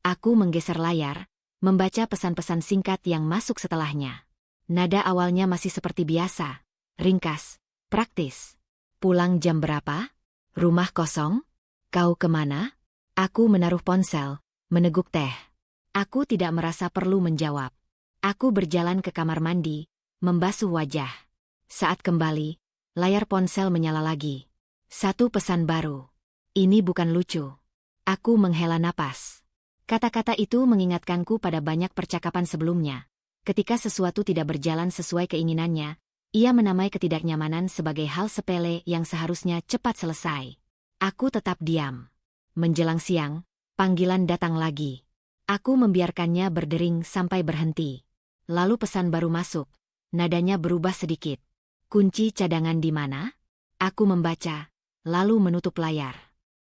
Aku menggeser layar, membaca pesan-pesan singkat yang masuk setelahnya. Nada awalnya masih seperti biasa, ringkas, praktis. Pulang jam berapa? Rumah kosong? Kau kemana? Aku menaruh ponsel, meneguk teh. Aku tidak merasa perlu menjawab. Aku berjalan ke kamar mandi, membasuh wajah. Saat kembali, layar ponsel menyala lagi. Satu pesan baru. Ini bukan lucu. Aku menghela napas. Kata-kata itu mengingatkanku pada banyak percakapan sebelumnya. Ketika sesuatu tidak berjalan sesuai keinginannya, ia menamai ketidaknyamanan sebagai hal sepele yang seharusnya cepat selesai. Aku tetap diam. Menjelang siang, panggilan datang lagi. Aku membiarkannya berdering sampai berhenti. Lalu pesan baru masuk. Nadanya berubah sedikit. Kunci cadangan di mana? Aku membaca, lalu menutup layar.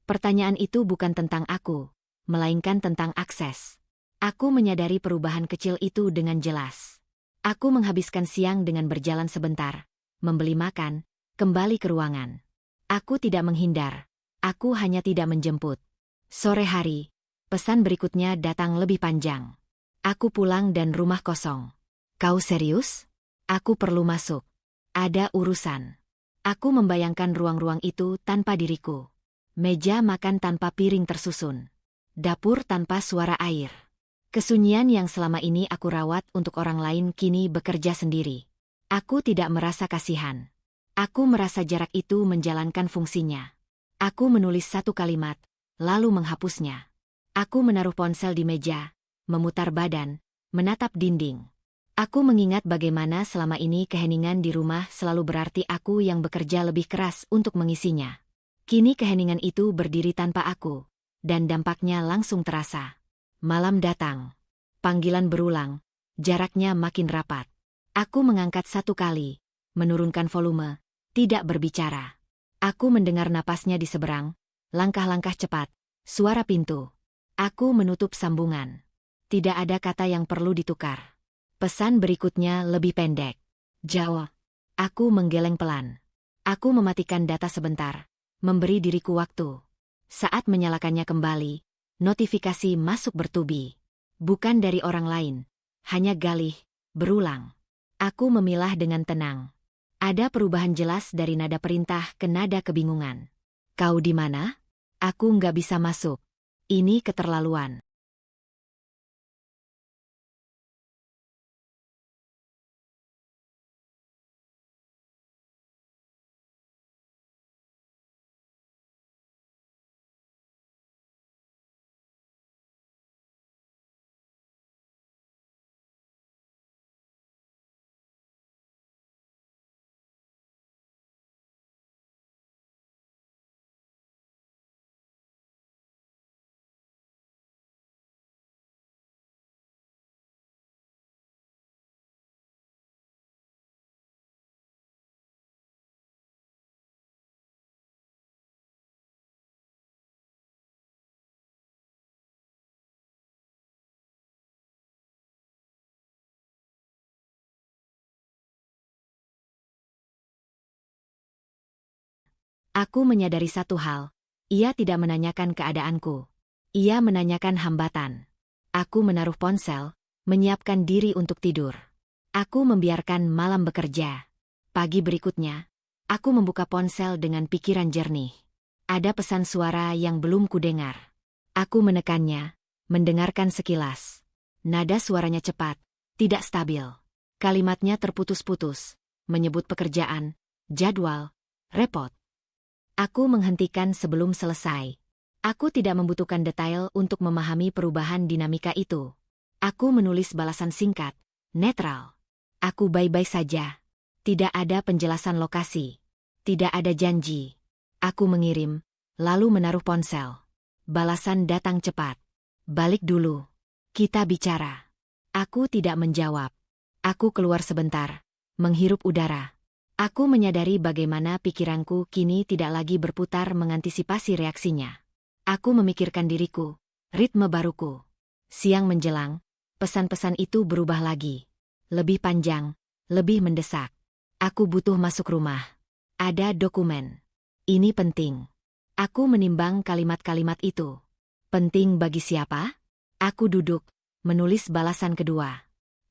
Pertanyaan itu bukan tentang aku, melainkan tentang akses. Aku menyadari perubahan kecil itu dengan jelas. Aku menghabiskan siang dengan berjalan sebentar, membeli makan, kembali ke ruangan. Aku tidak menghindar, aku hanya tidak menjemput. Sore hari, pesan berikutnya datang lebih panjang. Aku pulang dan rumah kosong. Kau serius? Aku perlu masuk. Ada urusan. Aku membayangkan ruang-ruang itu tanpa diriku. Meja makan tanpa piring tersusun. Dapur tanpa suara air. Kesunyian yang selama ini aku rawat untuk orang lain kini bekerja sendiri. Aku tidak merasa kasihan. Aku merasa jarak itu menjalankan fungsinya. Aku menulis satu kalimat, lalu menghapusnya. Aku menaruh ponsel di meja, memutar badan, menatap dinding. Aku mengingat bagaimana selama ini keheningan di rumah selalu berarti aku yang bekerja lebih keras untuk mengisinya. Kini keheningan itu berdiri tanpa aku, dan dampaknya langsung terasa. Malam datang. Panggilan berulang, jaraknya makin rapat. Aku mengangkat satu kali, menurunkan volume, tidak berbicara. Aku mendengar napasnya di seberang, langkah-langkah cepat, suara pintu. Aku menutup sambungan. Tidak ada kata yang perlu ditukar. Pesan berikutnya lebih pendek. Jawab. Aku menggeleng pelan. Aku mematikan data sebentar, memberi diriku waktu. Saat menyalakannya kembali, notifikasi masuk bertubi. Bukan dari orang lain, hanya Galih, berulang. Aku memilah dengan tenang. Ada perubahan jelas dari nada perintah ke nada kebingungan. Kau di mana? Aku nggak bisa masuk. Ini keterlaluan. Aku menyadari satu hal. Ia tidak menanyakan keadaanku. Ia menanyakan hambatan. Aku menaruh ponsel, menyiapkan diri untuk tidur. Aku membiarkan malam bekerja. Pagi berikutnya, aku membuka ponsel dengan pikiran jernih. Ada pesan suara yang belum kudengar. Aku menekannya, mendengarkan sekilas. Nada suaranya cepat, tidak stabil. Kalimatnya terputus-putus, menyebut pekerjaan, jadwal, repot. Aku menghentikan sebelum selesai. Aku tidak membutuhkan detail untuk memahami perubahan dinamika itu. Aku menulis balasan singkat, netral. Aku baik-baik saja. Tidak ada penjelasan lokasi. Tidak ada janji. Aku mengirim, lalu menaruh ponsel. Balasan datang cepat. Balik dulu. Kita bicara. Aku tidak menjawab. Aku keluar sebentar, menghirup udara. Aku menyadari bagaimana pikiranku kini tidak lagi berputar mengantisipasi reaksinya. Aku memikirkan diriku, ritme baruku. Siang menjelang, pesan-pesan itu berubah lagi. Lebih panjang, lebih mendesak. Aku butuh masuk rumah. Ada dokumen. Ini penting. Aku menimbang kalimat-kalimat itu. Penting bagi siapa? Aku duduk, menulis balasan kedua.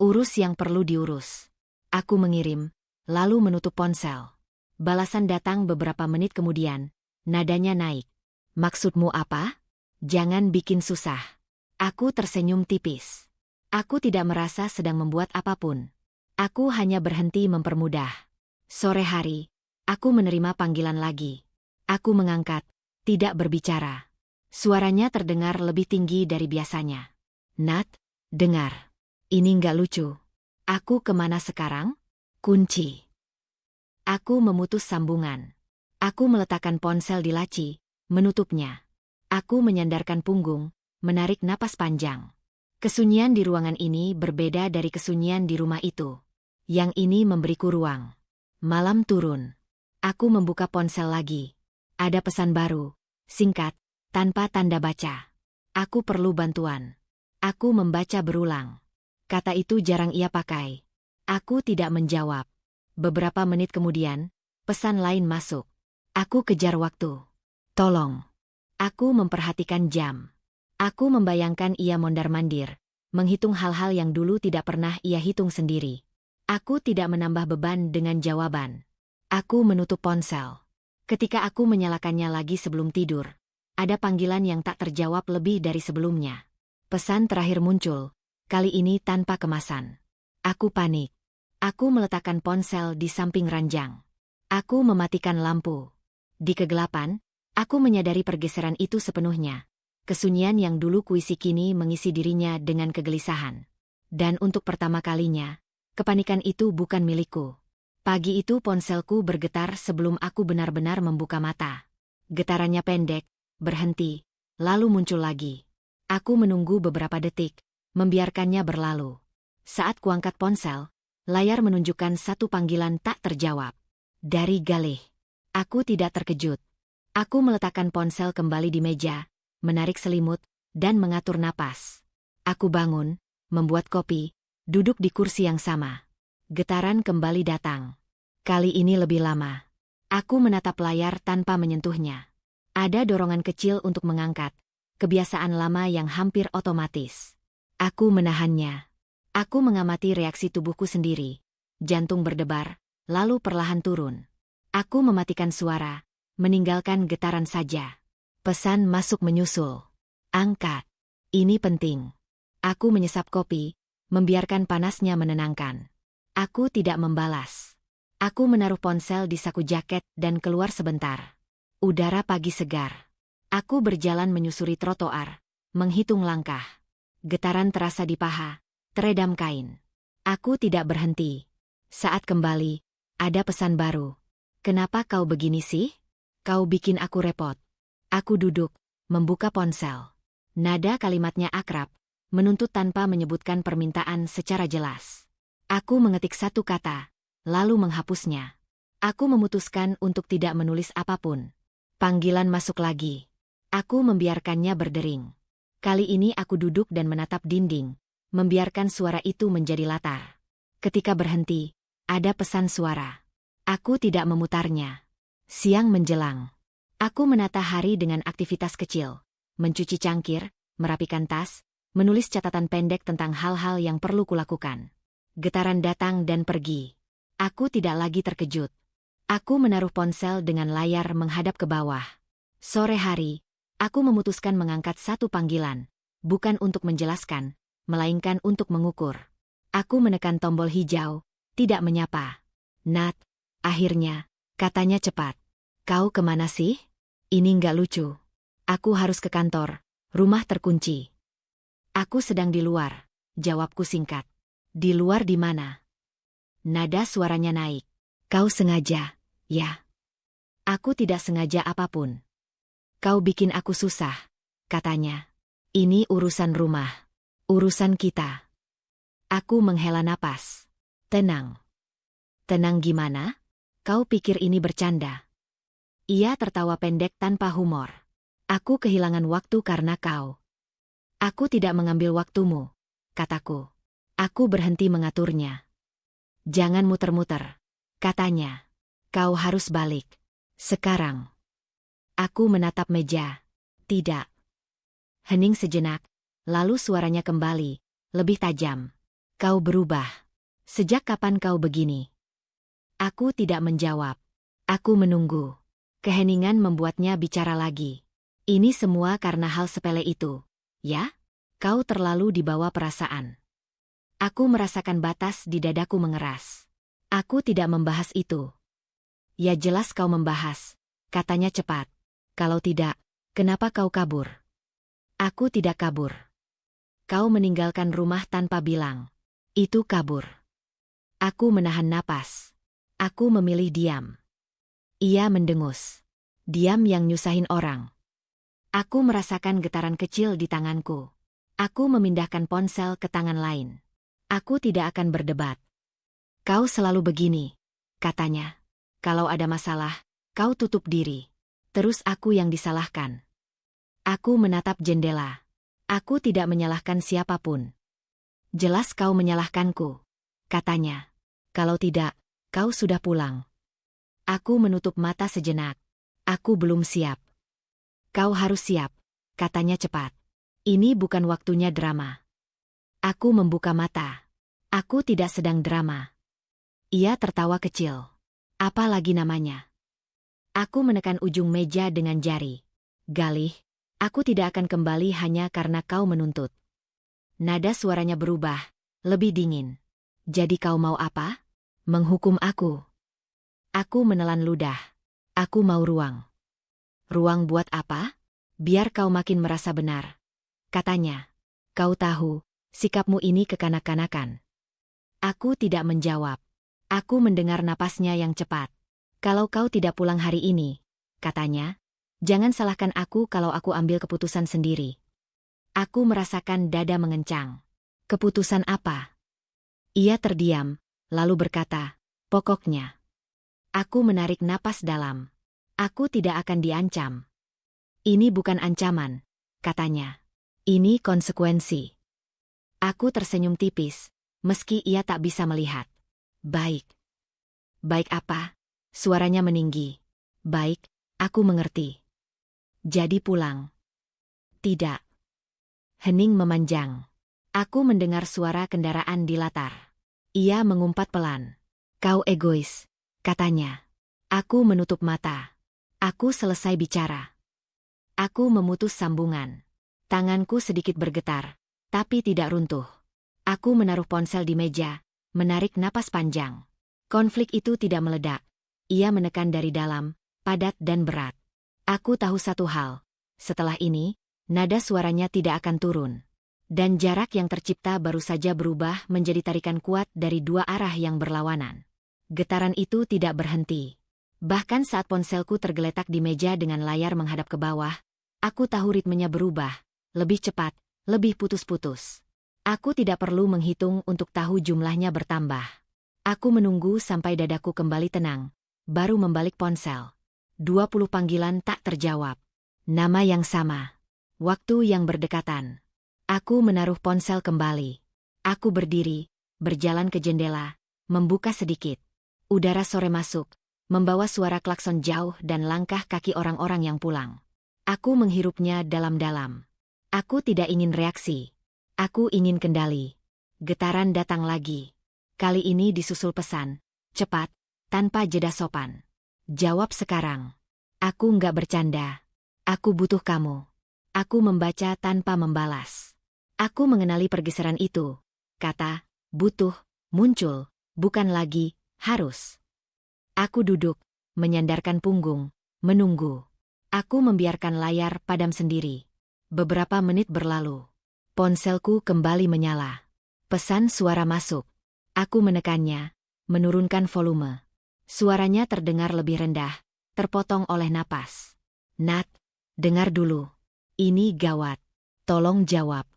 Urus yang perlu diurus. Aku mengirim, lalu menutup ponsel. Balasan datang beberapa menit kemudian. Nadanya naik. Maksudmu apa? Jangan bikin susah. Aku tersenyum tipis. Aku tidak merasa sedang membuat apapun. Aku hanya berhenti mempermudah. Sore hari, aku menerima panggilan lagi. Aku mengangkat, tidak berbicara. Suaranya terdengar lebih tinggi dari biasanya. Nat, dengar. Ini nggak lucu. Aku kemana sekarang? Kunci. Aku memutus sambungan. Aku meletakkan ponsel di laci, menutupnya. Aku menyandarkan punggung, menarik napas panjang. Kesunyian di ruangan ini berbeda dari kesunyian di rumah itu. Yang ini memberiku ruang. Malam turun. Aku membuka ponsel lagi. Ada pesan baru, singkat, tanpa tanda baca. Aku perlu bantuan. Aku membaca berulang. Kata itu jarang ia pakai. Aku tidak menjawab. Beberapa menit kemudian, pesan lain masuk. Aku kejar waktu. Tolong. Aku memperhatikan jam. Aku membayangkan ia mondar-mandir, menghitung hal-hal yang dulu tidak pernah ia hitung sendiri. Aku tidak menambah beban dengan jawaban. Aku menutup ponsel. Ketika aku menyalakannya lagi sebelum tidur, ada panggilan yang tak terjawab lebih dari sebelumnya. Pesan terakhir muncul, kali ini tanpa kemasan. Aku panik. Aku meletakkan ponsel di samping ranjang. Aku mematikan lampu. Di kegelapan, aku menyadari pergeseran itu sepenuhnya. Kesunyian yang dulu kuisi kini mengisi dirinya dengan kegelisahan. Dan untuk pertama kalinya, kepanikan itu bukan milikku. Pagi itu ponselku bergetar sebelum aku benar-benar membuka mata. Getarannya pendek, berhenti, lalu muncul lagi. Aku menunggu beberapa detik, membiarkannya berlalu. Saat kuangkat ponsel, layar menunjukkan satu panggilan tak terjawab. Dari Galih. Aku tidak terkejut. Aku meletakkan ponsel kembali di meja, menarik selimut, dan mengatur napas. Aku bangun, membuat kopi, duduk di kursi yang sama. Getaran kembali datang. Kali ini lebih lama. Aku menatap layar tanpa menyentuhnya. Ada dorongan kecil untuk mengangkat, kebiasaan lama yang hampir otomatis. Aku menahannya. Aku mengamati reaksi tubuhku sendiri. Jantung berdebar, lalu perlahan turun. Aku mematikan suara, meninggalkan getaran saja. Pesan masuk menyusul. Angkat. Ini penting. Aku menyesap kopi, membiarkan panasnya menenangkan. Aku tidak membalas. Aku menaruh ponsel di saku jaket dan keluar sebentar. Udara pagi segar. Aku berjalan menyusuri trotoar, menghitung langkah. Getaran terasa di paha, teredam kain. Aku tidak berhenti. Saat kembali, ada pesan baru. Kenapa kau begini sih? Kau bikin aku repot. Aku duduk, membuka ponsel. Nada kalimatnya akrab, menuntut tanpa menyebutkan permintaan secara jelas. Aku mengetik satu kata, lalu menghapusnya. Aku memutuskan untuk tidak menulis apapun. Panggilan masuk lagi. Aku membiarkannya berdering. Kali ini aku duduk dan menatap dinding, membiarkan suara itu menjadi latar. Ketika berhenti, ada pesan suara. Aku tidak memutarnya. Siang menjelang. Aku menata hari dengan aktivitas kecil. Mencuci cangkir, merapikan tas, menulis catatan pendek tentang hal-hal yang perlu kulakukan. Getaran datang dan pergi. Aku tidak lagi terkejut. Aku menaruh ponsel dengan layar menghadap ke bawah. Sore hari, aku memutuskan mengangkat satu panggilan. Bukan untuk menjelaskan, melainkan untuk mengukur. Aku menekan tombol hijau, tidak menyapa. Nat, akhirnya, katanya cepat. Kau kemana sih? Ini nggak lucu. Aku harus ke kantor, rumah terkunci. Aku sedang di luar, jawabku singkat. Di luar di mana? Nada suaranya naik. Kau sengaja, ya? Aku tidak sengaja apapun. Kau bikin aku susah, katanya. Ini urusan rumah. Urusan kita. Aku menghela napas. Tenang. Tenang gimana? Kau pikir ini bercanda? Ia tertawa pendek tanpa humor. Aku kehilangan waktu karena kau. Aku tidak mengambil waktumu, kataku. Aku berhenti mengaturnya. Jangan muter-muter, katanya. Kau harus balik. Sekarang. Aku menatap meja. Tidak. Hening sejenak, lalu suaranya kembali, lebih tajam. Kau berubah. Sejak kapan kau begini? Aku tidak menjawab. Aku menunggu. Keheningan membuatnya bicara lagi. Ini semua karena hal sepele itu, ya? Kau terlalu dibawa perasaan. Aku merasakan batas di dadaku mengeras. Aku tidak membahas itu. Ya jelas kau membahas, katanya cepat. Kalau tidak, kenapa kau kabur? Aku tidak kabur. Kau meninggalkan rumah tanpa bilang. Itu kabur. Aku menahan napas. Aku memilih diam. Ia mendengus. Diam yang nyusahin orang. Aku merasakan getaran kecil di tanganku. Aku memindahkan ponsel ke tangan lain. Aku tidak akan berdebat. Kau selalu begini, katanya. Kalau ada masalah, kau tutup diri. Terus aku yang disalahkan. Aku menatap jendela. Aku tidak menyalahkan siapapun. Jelas kau menyalahkanku, katanya. Kalau tidak, kau sudah pulang. Aku menutup mata sejenak. Aku belum siap. Kau harus siap, katanya cepat. Ini bukan waktunya drama. Aku membuka mata. Aku tidak sedang drama. Ia tertawa kecil. Apa lagi namanya? Aku menekan ujung meja dengan jari. Galih, aku tidak akan kembali hanya karena kau menuntut. Nada suaranya berubah, lebih dingin. Jadi kau mau apa? Menghukum aku. Aku menelan ludah. Aku mau ruang. Ruang buat apa? Biar kau makin merasa benar. Katanya. Kau tahu, sikapmu ini kekanak-kanakan. Aku tidak menjawab. Aku mendengar napasnya yang cepat. Kalau kau tidak pulang hari ini, katanya, jangan salahkan aku kalau aku ambil keputusan sendiri. Aku merasakan dada mengencang. Keputusan apa? Ia terdiam, lalu berkata, pokoknya. Aku menarik napas dalam. Aku tidak akan diancam. Ini bukan ancaman, katanya. Ini konsekuensi. Aku tersenyum tipis, meski ia tak bisa melihat. Baik. Baik apa? Suaranya meninggi. Baik, aku mengerti. Jadi pulang. Tidak. Hening memanjang. Aku mendengar suara kendaraan di latar. Ia mengumpat pelan. Kau egois, katanya. Aku menutup mata. Aku selesai bicara. Aku memutus sambungan. Tanganku sedikit bergetar, tapi tidak runtuh. Aku menaruh ponsel di meja, menarik napas panjang. Konflik itu tidak meledak. Ia menekan dari dalam, padat dan berat. Aku tahu satu hal. Setelah ini, nada suaranya tidak akan turun. Dan jarak yang tercipta baru saja berubah menjadi tarikan kuat dari dua arah yang berlawanan. Getaran itu tidak berhenti. Bahkan saat ponselku tergeletak di meja dengan layar menghadap ke bawah, aku tahu ritmenya berubah, lebih cepat, lebih putus-putus. Aku tidak perlu menghitung untuk tahu jumlahnya bertambah. Aku menunggu sampai dadaku kembali tenang, baru membalik ponsel. 20 panggilan tak terjawab. Nama yang sama. Waktu yang berdekatan. Aku menaruh ponsel kembali. Aku berdiri, berjalan ke jendela, membuka sedikit. Udara sore masuk, membawa suara klakson jauh dan langkah kaki orang-orang yang pulang. Aku menghirupnya dalam-dalam. Aku tidak ingin reaksi. Aku ingin kendali. Getaran datang lagi. Kali ini disusul pesan. Cepat, tanpa jeda sopan. Jawab sekarang. Aku nggak bercanda. Aku butuh kamu. Aku membaca tanpa membalas. Aku mengenali pergeseran itu. Kata, butuh, muncul, bukan lagi, harus. Aku duduk, menyandarkan punggung, menunggu. Aku membiarkan layar padam sendiri. Beberapa menit berlalu. Ponselku kembali menyala. Pesan suara masuk. Aku menekannya, menurunkan volume. Suaranya terdengar lebih rendah, terpotong oleh napas. Nat, dengar dulu. Ini gawat. Tolong jawab.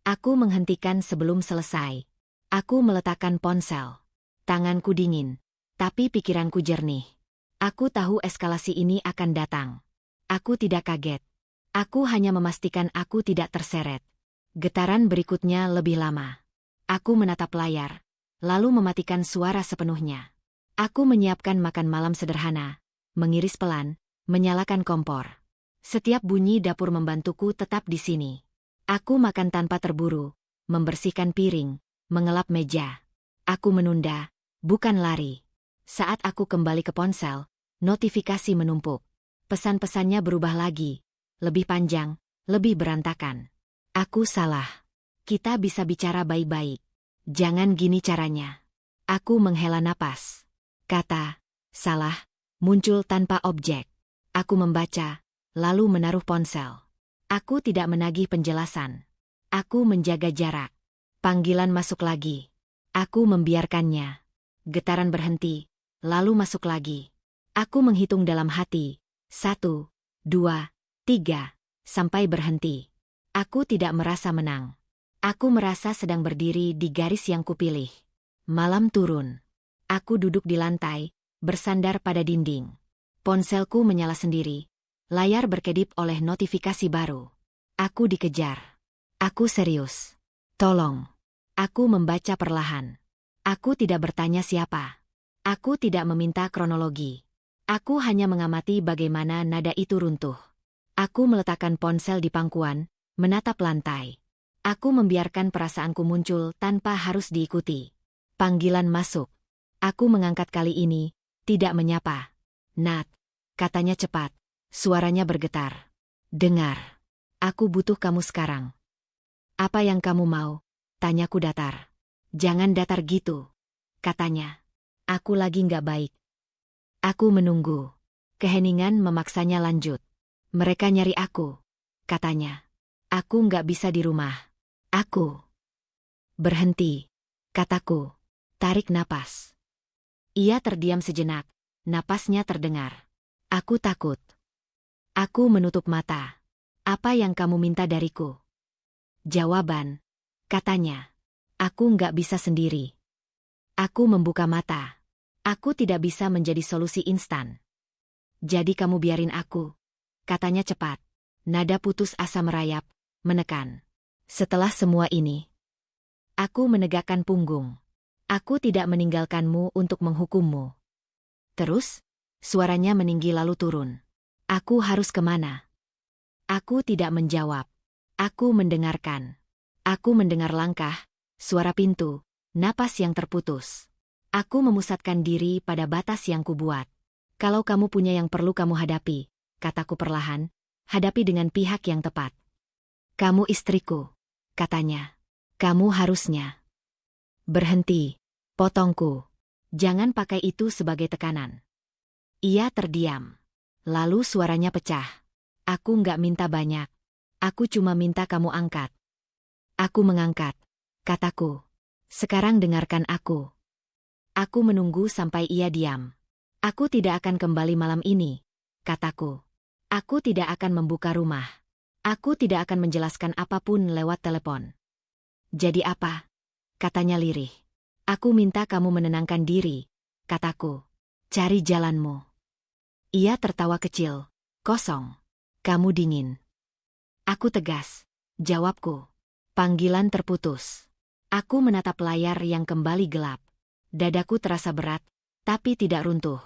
Aku menghentikan sebelum selesai. Aku meletakkan ponsel. Tanganku dingin, tapi pikiranku jernih. Aku tahu eskalasi ini akan datang. Aku tidak kaget. Aku hanya memastikan aku tidak terseret. Getaran berikutnya lebih lama. Aku menatap layar, lalu mematikan suara sepenuhnya. Aku menyiapkan makan malam sederhana, mengiris pelan, menyalakan kompor. Setiap bunyi dapur membantuku tetap di sini. Aku makan tanpa terburu, membersihkan piring, mengelap meja. Aku menunda, bukan lari. Saat aku kembali ke ponsel, notifikasi menumpuk. Pesan-pesannya berubah lagi, lebih panjang, lebih berantakan. Aku salah. Kita bisa bicara baik-baik. Jangan gini caranya. Aku menghela napas. Kata, salah, muncul tanpa objek. Aku membaca, lalu menaruh ponsel. Aku tidak menagih penjelasan. Aku menjaga jarak. Panggilan masuk lagi. Aku membiarkannya. Getaran berhenti, lalu masuk lagi. Aku menghitung dalam hati. 1, 2, 3, sampai berhenti. Aku tidak merasa menang. Aku merasa sedang berdiri di garis yang kupilih. Malam turun. Aku duduk di lantai, bersandar pada dinding. Ponselku menyala sendiri. Layar berkedip oleh notifikasi baru. Aku dikejar. Aku serius. Tolong. Aku membaca perlahan. Aku tidak bertanya siapa. Aku tidak meminta kronologi. Aku hanya mengamati bagaimana nada itu runtuh. Aku meletakkan ponsel di pangkuan, menatap lantai. Aku membiarkan perasaanku muncul tanpa harus diikuti. Panggilan masuk. Aku mengangkat kali ini, tidak menyapa. Nat, katanya cepat. Suaranya bergetar. Dengar. Aku butuh kamu sekarang. Apa yang kamu mau? Tanyaku datar. Jangan datar gitu. Katanya. Aku lagi nggak baik. Aku menunggu. Keheningan memaksanya lanjut. Mereka nyari aku. Katanya. Aku nggak bisa di rumah. Aku. Berhenti. Kataku. Tarik napas. Ia terdiam sejenak. Napasnya terdengar. Aku takut. Aku menutup mata. Apa yang kamu minta dariku? Jawaban. Katanya. Aku nggak bisa sendiri. Aku membuka mata. Aku tidak bisa menjadi solusi instan. Jadi kamu biarin aku. Katanya cepat. Nada putus asa merayap, menekan. Setelah semua ini, aku menegakkan punggung. Aku tidak meninggalkanmu untuk menghukummu. Terus, suaranya meninggi lalu turun. Aku harus kemana? Aku tidak menjawab. Aku mendengarkan. Aku mendengar langkah, suara pintu, napas yang terputus. Aku memusatkan diri pada batas yang kubuat. Kalau kamu punya yang perlu kamu hadapi, kataku perlahan, hadapi dengan pihak yang tepat. Kamu istriku, katanya. Kamu harusnya. Berhenti, potongku. Jangan pakai itu sebagai tekanan. Ia terdiam. Lalu suaranya pecah. Aku nggak minta banyak. Aku cuma minta kamu angkat. Aku mengangkat, kataku. Sekarang dengarkan aku. Aku menunggu sampai ia diam. Aku tidak akan kembali malam ini, kataku. Aku tidak akan membuka rumah. Aku tidak akan menjelaskan apapun lewat telepon. Jadi apa? Katanya lirih. Aku minta kamu menenangkan diri, kataku. Cari jalanmu. Ia tertawa kecil. Kosong. Kamu dingin. Aku tegas. Jawabku. Panggilan terputus. Aku menatap layar yang kembali gelap. Dadaku terasa berat, tapi tidak runtuh.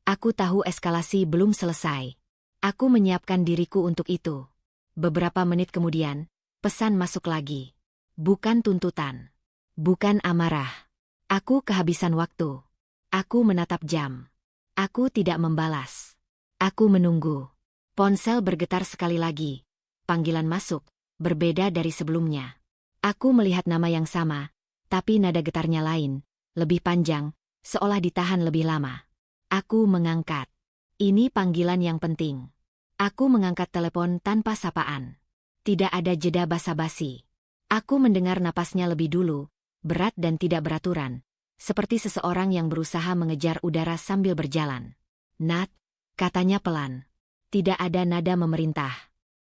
Aku tahu eskalasi belum selesai. Aku menyiapkan diriku untuk itu. Beberapa menit kemudian, pesan masuk lagi. Bukan tuntutan. Bukan amarah. Aku kehabisan waktu. Aku menatap jam. Aku tidak membalas. Aku menunggu. Ponsel bergetar sekali lagi. Panggilan masuk, berbeda dari sebelumnya. Aku melihat nama yang sama, tapi nada getarnya lain, lebih panjang, seolah ditahan lebih lama. Aku mengangkat. Ini panggilan yang penting. Aku mengangkat telepon tanpa sapaan. Tidak ada jeda basa-basi. Aku mendengar napasnya lebih dulu, berat dan tidak beraturan, seperti seseorang yang berusaha mengejar udara sambil berjalan. Nat, katanya pelan. Tidak ada nada memerintah.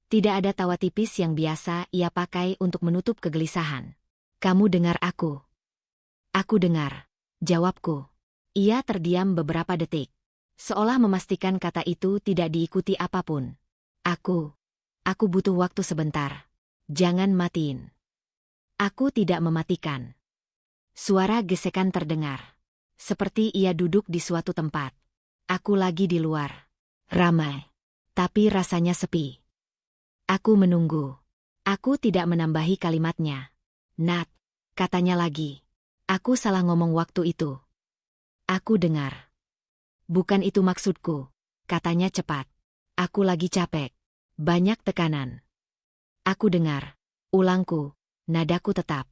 Tidak ada tawa tipis yang biasa ia pakai untuk menutup kegelisahan. Kamu dengar aku? Aku dengar, jawabku. Ia terdiam beberapa detik, seolah memastikan kata itu tidak diikuti apapun. Aku butuh waktu sebentar. Jangan matiin. Aku tidak mematikan. Suara gesekan terdengar. Seperti ia duduk di suatu tempat. Aku lagi di luar. Ramai. Tapi rasanya sepi. Aku menunggu. Aku tidak menambahi kalimatnya. Nat, katanya lagi. Aku salah ngomong waktu itu. Aku dengar. Bukan itu maksudku, katanya cepat. Aku lagi capek. Banyak tekanan. Aku dengar. Ulangku, nadaku tetap.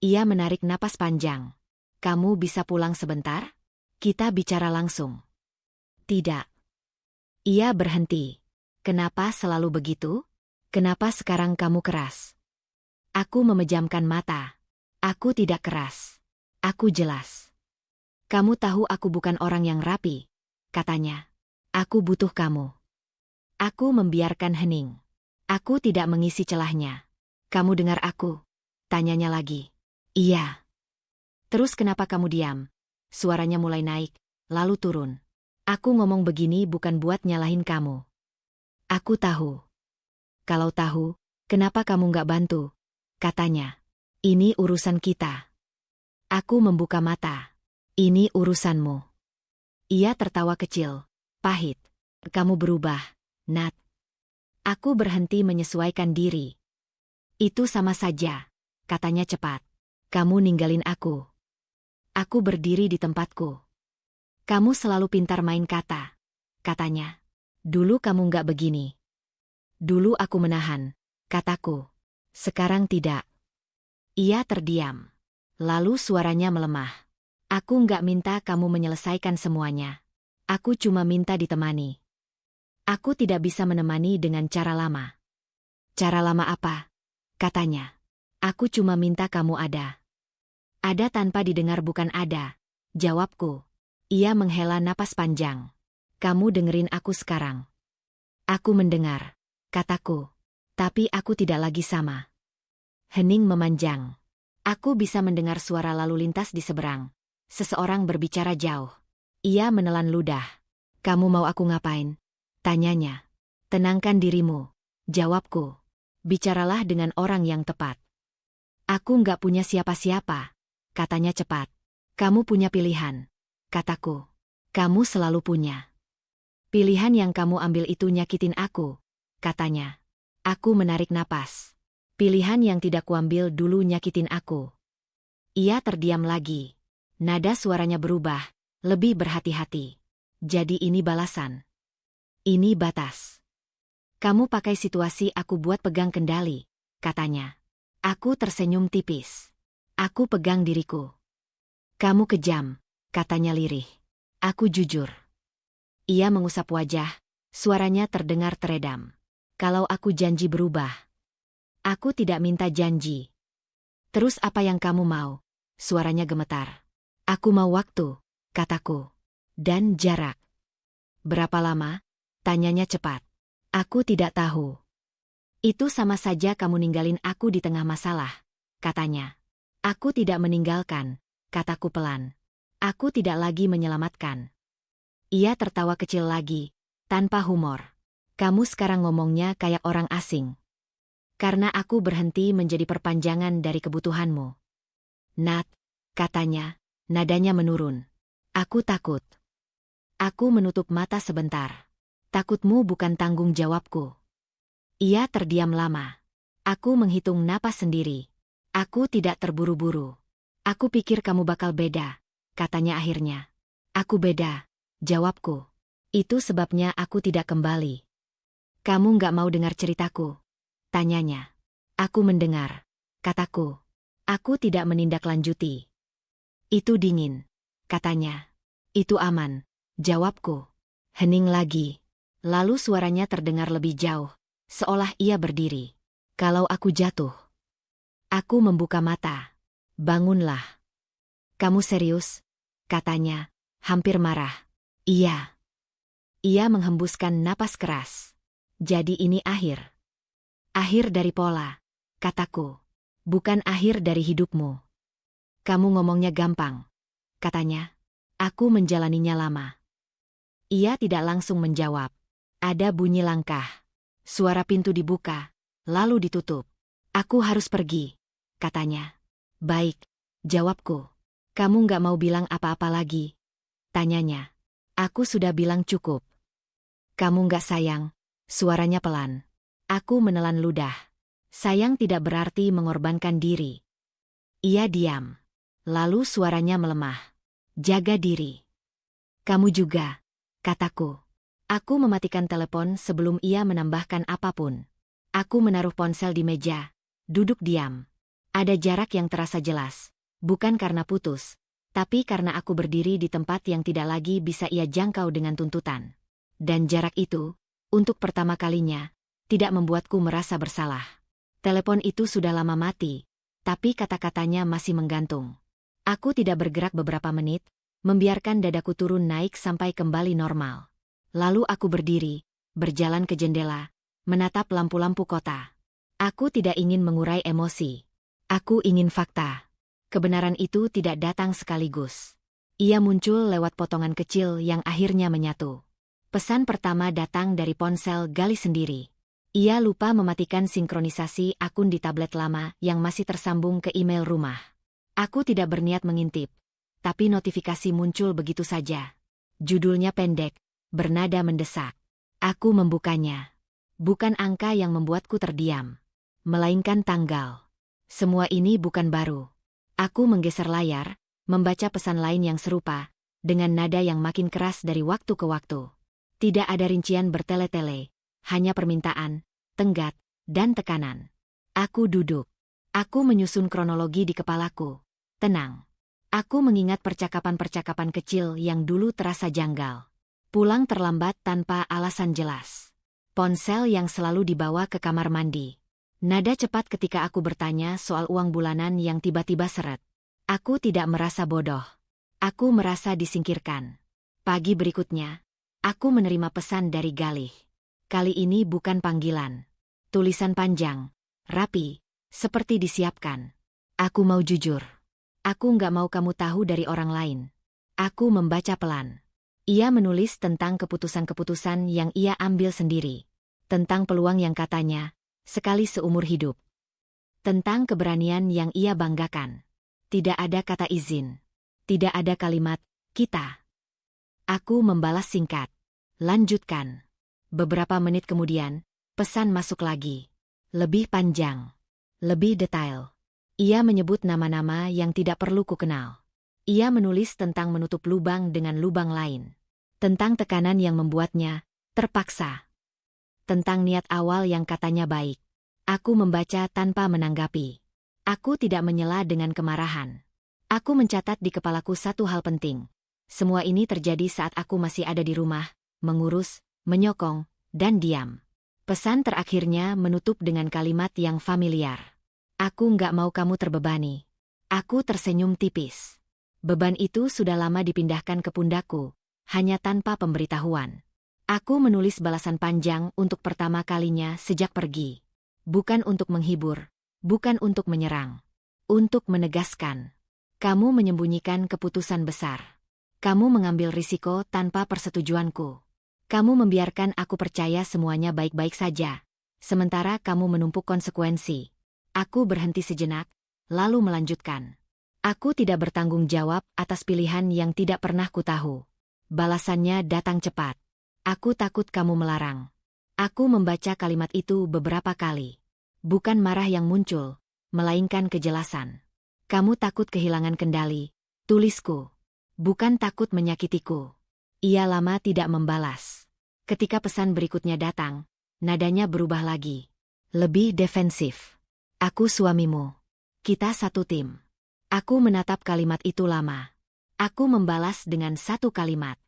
Ia menarik napas panjang. Kamu bisa pulang sebentar? Kita bicara langsung. Tidak. Ia berhenti. Kenapa selalu begitu? Kenapa sekarang kamu keras? Aku memejamkan mata. Aku tidak keras. Aku jelas. Kamu tahu aku bukan orang yang rapi, katanya. Aku butuh kamu. Aku membiarkan hening. Aku tidak mengisi celahnya. Kamu dengar aku? Tanyanya lagi. Iya. Terus kenapa kamu diam? Suaranya mulai naik, lalu turun. Aku ngomong begini bukan buat nyalahin kamu. Aku tahu. Kalau tahu, kenapa kamu nggak bantu? Katanya. Ini urusan kita. Aku membuka mata. Ini urusanmu. Ia tertawa kecil, pahit. Kamu berubah, Nat. Aku berhenti menyesuaikan diri. Itu sama saja, katanya cepat. Kamu ninggalin aku. Aku berdiri di tempatku. Kamu selalu pintar main kata, katanya. Dulu kamu nggak begini. Dulu aku menahan, kataku. Sekarang tidak. Ia terdiam. Lalu suaranya melemah. Aku nggak minta kamu menyelesaikan semuanya. Aku cuma minta ditemani. Aku tidak bisa menemani dengan cara lama. Cara lama apa? Katanya. Aku cuma minta kamu ada. Ada tanpa didengar bukan ada. Jawabku. Ia menghela napas panjang. Kamu dengerin aku sekarang. Aku mendengar. Kataku. Tapi aku tidak lagi sama. Hening memanjang. Aku bisa mendengar suara lalu lintas di seberang. Seseorang berbicara jauh. Ia menelan ludah. Kamu mau aku ngapain? Tanyanya. Tenangkan dirimu. Jawabku. Bicaralah dengan orang yang tepat. Aku nggak punya siapa-siapa. Katanya cepat. Kamu punya pilihan. Kataku. Kamu selalu punya. Pilihan yang kamu ambil itu nyakitin aku. Katanya. Aku menarik napas. Pilihan yang tidak kuambil dulu nyakitin aku. Ia terdiam lagi. Nada suaranya berubah, lebih berhati-hati. Jadi ini balasan. Ini batas. Kamu pakai situasi aku buat pegang kendali, katanya. Aku tersenyum tipis. Aku pegang diriku. Kamu kejam, katanya lirih. Aku jujur. Ia mengusap wajah, suaranya terdengar teredam. Kalau aku janji berubah. Aku tidak minta janji. Terus apa yang kamu mau? Suaranya gemetar. Aku mau waktu, kataku. Dan jarak. Berapa lama? Tanyanya cepat. Aku tidak tahu. Itu sama saja kamu ninggalin aku di tengah masalah, katanya. Aku tidak meninggalkan, kataku pelan. Aku tidak lagi menyelamatkan. Ia tertawa kecil lagi, tanpa humor. Kamu sekarang ngomongnya kayak orang asing. Karena aku berhenti menjadi perpanjangan dari kebutuhanmu. Nat, katanya, nadanya menurun. Aku takut. Aku menutup mata sebentar. Takutmu bukan tanggung jawabku. Ia terdiam lama. Aku menghitung napas sendiri. Aku tidak terburu-buru. Aku pikir kamu bakal beda, katanya akhirnya. Aku beda, jawabku. Itu sebabnya aku tidak kembali. Kamu nggak mau dengar ceritaku? Tanyanya. Aku mendengar, kataku. Aku tidak menindaklanjuti. Itu dingin, katanya. Itu aman, jawabku. Hening lagi. Lalu suaranya terdengar lebih jauh, seolah ia berdiri. Kalau aku jatuh. Aku membuka mata. Bangunlah. Kamu serius? Katanya, hampir marah. Iya. Ia menghembuskan napas keras. Jadi ini akhir. Akhir dari pola, kataku. Bukan akhir dari hidupmu. Kamu ngomongnya gampang, katanya. Aku menjalaninya lama. Ia tidak langsung menjawab. Ada bunyi langkah. Suara pintu dibuka, lalu ditutup. Aku harus pergi, katanya. Baik, jawabku. Kamu nggak mau bilang apa-apa lagi? Tanyanya. Aku sudah bilang cukup. Kamu nggak sayang? Suaranya pelan. Aku menelan ludah. Sayang tidak berarti mengorbankan diri. Ia diam. Lalu suaranya melemah. Jaga diri. Kamu juga, kataku. Aku mematikan telepon sebelum ia menambahkan apapun. Aku menaruh ponsel di meja, duduk diam. Ada jarak yang terasa jelas, bukan karena putus, tapi karena aku berdiri di tempat yang tidak lagi bisa ia jangkau dengan tuntutan. Dan jarak itu, untuk pertama kalinya, tidak membuatku merasa bersalah. Telepon itu sudah lama mati, tapi kata-katanya masih menggantung. Aku tidak bergerak beberapa menit, membiarkan dadaku turun naik sampai kembali normal. Lalu aku berdiri, berjalan ke jendela, menatap lampu-lampu kota. Aku tidak ingin mengurai emosi. Aku ingin fakta. Kebenaran itu tidak datang sekaligus. Ia muncul lewat potongan kecil yang akhirnya menyatu. Pesan pertama datang dari ponsel Gali sendiri. Ia lupa mematikan sinkronisasi akun di tablet lama yang masih tersambung ke email rumah. Aku tidak berniat mengintip, tapi notifikasi muncul begitu saja. Judulnya pendek, bernada mendesak. Aku membukanya. Bukan angka yang membuatku terdiam, melainkan tanggal. Semua ini bukan baru. Aku menggeser layar, membaca pesan lain yang serupa, dengan nada yang makin keras dari waktu ke waktu. Tidak ada rincian bertele-tele, hanya permintaan, tenggat, dan tekanan. Aku duduk. Aku menyusun kronologi di kepalaku. Tenang. Aku mengingat percakapan-percakapan kecil yang dulu terasa janggal. Pulang terlambat tanpa alasan jelas. Ponsel yang selalu dibawa ke kamar mandi. Nada cepat ketika aku bertanya soal uang bulanan yang tiba-tiba seret. Aku tidak merasa bodoh. Aku merasa disingkirkan. Pagi berikutnya, aku menerima pesan dari Galih. Kali ini bukan panggilan. Tulisan panjang, rapi, seperti disiapkan. Aku mau jujur. Aku nggak mau kamu tahu dari orang lain. Aku membaca pelan. Ia menulis tentang keputusan-keputusan yang ia ambil sendiri. Tentang peluang yang katanya, sekali seumur hidup. Tentang keberanian yang ia banggakan. Tidak ada kata izin. Tidak ada kalimat, kita. Aku membalas singkat. Lanjutkan. Beberapa menit kemudian, pesan masuk lagi. Lebih panjang. Lebih detail. Ia menyebut nama-nama yang tidak perlu kukenal. Ia menulis tentang menutup lubang dengan lubang lain. Tentang tekanan yang membuatnya terpaksa. Tentang niat awal yang katanya baik. Aku membaca tanpa menanggapi. Aku tidak menyela dengan kemarahan. Aku mencatat di kepalaku satu hal penting. Semua ini terjadi saat aku masih ada di rumah, mengurus, menyokong, dan diam. Pesan terakhirnya menutup dengan kalimat yang familiar. Aku nggak mau kamu terbebani. Aku tersenyum tipis. Beban itu sudah lama dipindahkan ke pundakku, hanya tanpa pemberitahuan. Aku menulis balasan panjang untuk pertama kalinya sejak pergi. Bukan untuk menghibur, bukan untuk menyerang. Untuk menegaskan. Kamu menyembunyikan keputusan besar. Kamu mengambil risiko tanpa persetujuanku. Kamu membiarkan aku percaya semuanya baik-baik saja. Sementara kamu menumpuk konsekuensi. Aku berhenti sejenak, lalu melanjutkan. Aku tidak bertanggung jawab atas pilihan yang tidak pernah kutahu. Balasannya datang cepat. Aku takut kamu melarang. Aku membaca kalimat itu beberapa kali. Bukan marah yang muncul, melainkan kejelasan. Kamu takut kehilangan kendali, tulisku. Bukan takut menyakitiku. Ia lama tidak membalas. Ketika pesan berikutnya datang, nadanya berubah lagi. Lebih defensif. Aku suamimu. Kita satu tim. Aku menatap kalimat itu lama. Aku membalas dengan satu kalimat.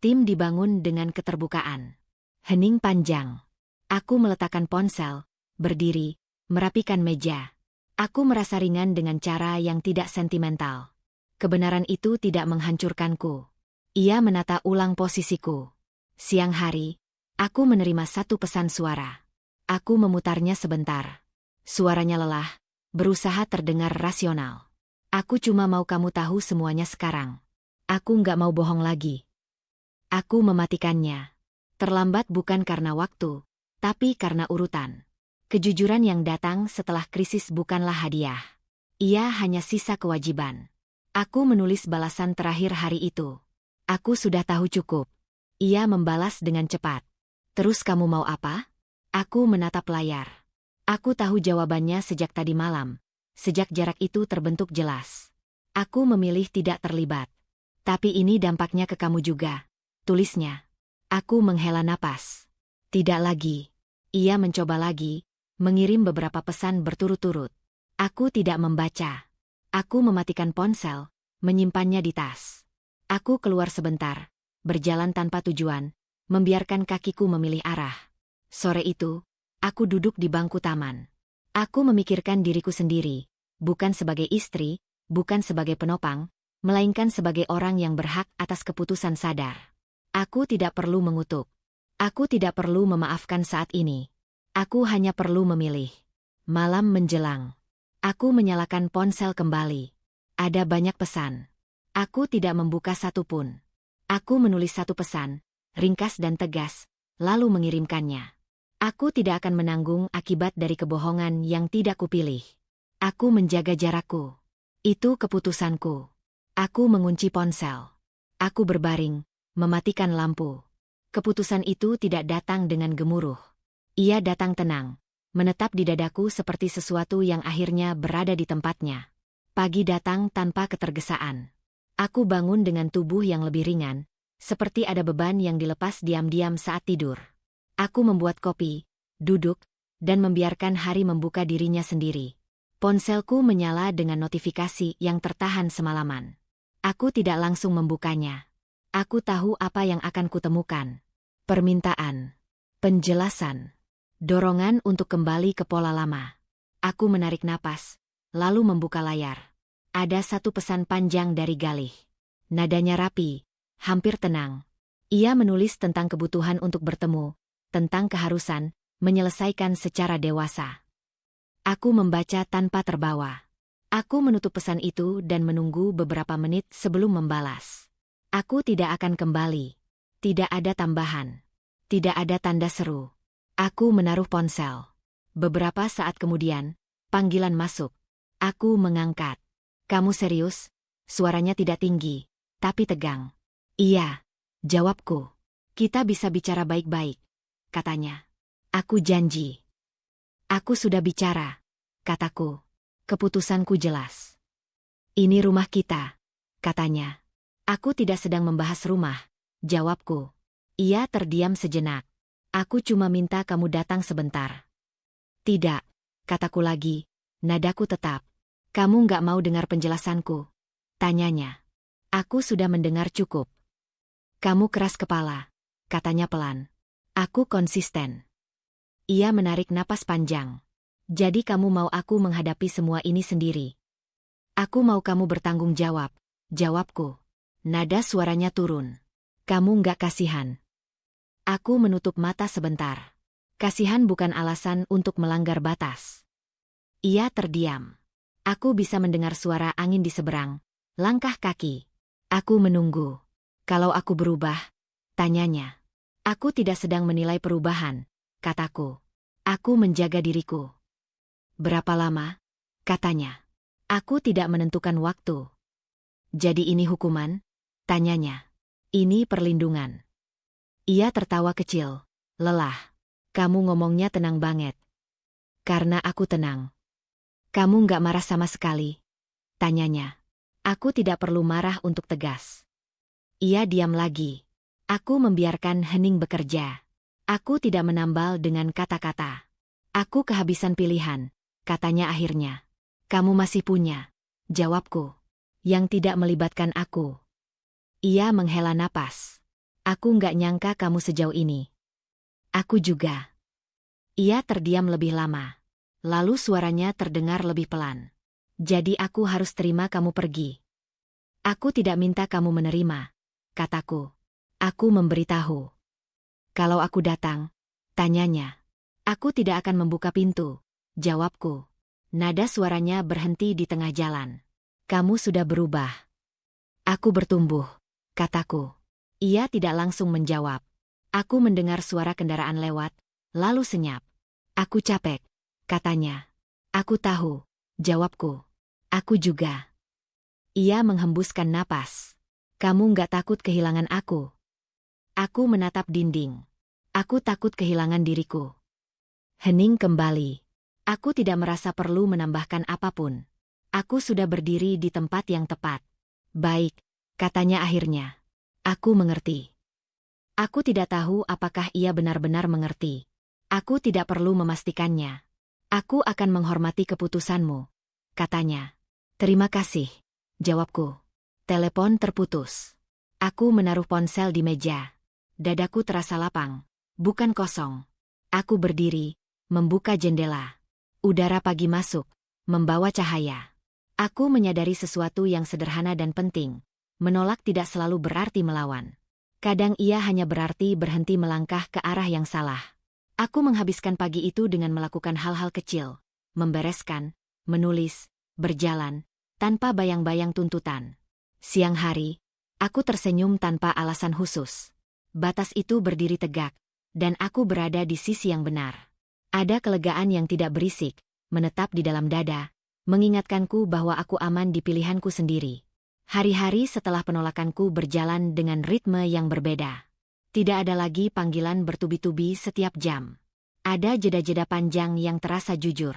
Tim dibangun dengan keterbukaan. Hening panjang. Aku meletakkan ponsel, berdiri, merapikan meja. Aku merasa ringan dengan cara yang tidak sentimental. Kebenaran itu tidak menghancurkanku. Ia menata ulang posisiku. Siang hari, aku menerima satu pesan suara. Aku memutarnya sebentar. Suaranya lelah, berusaha terdengar rasional. Aku cuma mau kamu tahu semuanya sekarang. Aku nggak mau bohong lagi. Aku mematikannya. Terlambat bukan karena waktu, tapi karena urutan. Kejujuran yang datang setelah krisis bukanlah hadiah. Ia hanya sisa kewajiban. Aku menulis balasan terakhir hari itu. Aku sudah tahu cukup. Ia membalas dengan cepat. Terus kamu mau apa? Aku menatap layar. Aku tahu jawabannya sejak tadi malam. Sejak jarak itu terbentuk jelas. Aku memilih tidak terlibat. Tapi ini dampaknya ke kamu juga. Tulisnya. Aku menghela napas. Tidak lagi. Ia mencoba lagi, mengirim beberapa pesan berturut-turut. Aku tidak membaca. Aku mematikan ponsel, menyimpannya di tas. Aku keluar sebentar, berjalan tanpa tujuan, membiarkan kakiku memilih arah. Sore itu, aku duduk di bangku taman. Aku memikirkan diriku sendiri, bukan sebagai istri, bukan sebagai penopang, melainkan sebagai orang yang berhak atas keputusan sadar. Aku tidak perlu mengutuk. Aku tidak perlu memaafkan saat ini. Aku hanya perlu memilih. Malam menjelang. Aku menyalakan ponsel kembali. Ada banyak pesan. Aku tidak membuka satupun. Aku menulis satu pesan, ringkas dan tegas, lalu mengirimkannya. Aku tidak akan menanggung akibat dari kebohongan yang tidak kupilih. Aku menjaga jarakku. Itu keputusanku. Aku mengunci ponsel. Aku berbaring, mematikan lampu. Keputusan itu tidak datang dengan gemuruh. Ia datang tenang, menetap di dadaku seperti sesuatu yang akhirnya berada di tempatnya. Pagi datang tanpa ketergesaan. Aku bangun dengan tubuh yang lebih ringan, seperti ada beban yang dilepas diam-diam saat tidur. Aku membuat kopi, duduk, dan membiarkan hari membuka dirinya sendiri. Ponselku menyala dengan notifikasi yang tertahan semalaman. Aku tidak langsung membukanya. Aku tahu apa yang akan kutemukan. Permintaan. Penjelasan. Dorongan untuk kembali ke pola lama. Aku menarik napas, lalu membuka layar. Ada satu pesan panjang dari Galih. Nadanya rapi, hampir tenang. Ia menulis tentang kebutuhan untuk bertemu, tentang keharusan, menyelesaikan secara dewasa. Aku membaca tanpa terbawa. Aku menutup pesan itu dan menunggu beberapa menit sebelum membalas. Aku tidak akan kembali. Tidak ada tambahan. Tidak ada tanda seru. Aku menaruh ponsel. Beberapa saat kemudian, panggilan masuk. Aku mengangkat. Kamu serius? Suaranya tidak tinggi, tapi tegang. Iya, jawabku. Kita bisa bicara baik-baik, katanya. Aku janji. Aku sudah bicara, kataku. Keputusanku jelas. Ini rumah kita. katanya. Aku tidak sedang membahas rumah, jawabku. Ia terdiam sejenak. Aku cuma minta kamu datang sebentar. Tidak, kataku lagi, nadaku tetap. Kamu nggak mau dengar penjelasanku? Tanyanya. Aku sudah mendengar cukup. Kamu keras kepala, katanya pelan. Aku konsisten. Ia menarik napas panjang. Jadi kamu mau aku menghadapi semua ini sendiri? Aku mau kamu bertanggung jawab, jawabku. Nada suaranya turun. Kamu nggak kasihan? Aku menutup mata sebentar. Kasihan bukan alasan untuk melanggar batas. Ia terdiam. Aku bisa mendengar suara angin di seberang, langkah kaki. Aku menunggu. Kalau aku berubah? Tanyanya. Aku tidak sedang menilai perubahan, kataku. Aku menjaga diriku. Berapa lama? Katanya. Aku tidak menentukan waktu. Jadi ini hukuman? Tanyanya. Ini perlindungan. Ia tertawa kecil. Lelah. Kamu ngomongnya tenang banget. Karena aku tenang. Kamu nggak marah sama sekali? Tanyanya. Aku tidak perlu marah untuk tegas. Ia diam lagi. Aku membiarkan hening bekerja. Aku tidak menambal dengan kata-kata. Aku kehabisan pilihan, katanya akhirnya. Kamu masih punya, jawabku. Yang tidak melibatkan aku. Ia menghela napas. Aku nggak nyangka kamu sejauh ini. Aku juga. Ia terdiam lebih lama. Lalu suaranya terdengar lebih pelan. Jadi aku harus terima kamu pergi. Aku tidak minta kamu menerima, kataku. Aku memberitahu. Kalau aku datang, tanyanya. Aku tidak akan membuka pintu, jawabku. Nada suaranya berhenti di tengah jalan. Kamu sudah berubah. Aku bertumbuh, kataku. Ia tidak langsung menjawab. Aku mendengar suara kendaraan lewat, lalu senyap. Aku capek, katanya. Aku tahu, jawabku. Aku juga. Ia menghembuskan napas. Kamu nggak takut kehilangan aku? Aku menatap dinding. Aku takut kehilangan diriku. Hening kembali. Aku tidak merasa perlu menambahkan apapun. Aku sudah berdiri di tempat yang tepat. Baik, katanya akhirnya. Aku mengerti. Aku tidak tahu apakah ia benar-benar mengerti. Aku tidak perlu memastikannya. Aku akan menghormati keputusanmu, katanya. Terima kasih, jawabku. Telepon terputus. Aku menaruh ponsel di meja. Dadaku terasa lapang, bukan kosong. Aku berdiri, membuka jendela. Udara pagi masuk, membawa cahaya. Aku menyadari sesuatu yang sederhana dan penting. Menolak tidak selalu berarti melawan. Kadang ia hanya berarti berhenti melangkah ke arah yang salah. Aku menghabiskan pagi itu dengan melakukan hal-hal kecil. Membereskan, menulis, berjalan, tanpa bayang-bayang tuntutan. Siang hari, aku tersenyum tanpa alasan khusus. Batas itu berdiri tegak, dan aku berada di sisi yang benar. Ada kelegaan yang tidak berisik, menetap di dalam dada, mengingatkanku bahwa aku aman di pilihanku sendiri. Hari-hari setelah penolakanku berjalan dengan ritme yang berbeda. Tidak ada lagi panggilan bertubi-tubi setiap jam. Ada jeda-jeda panjang yang terasa jujur.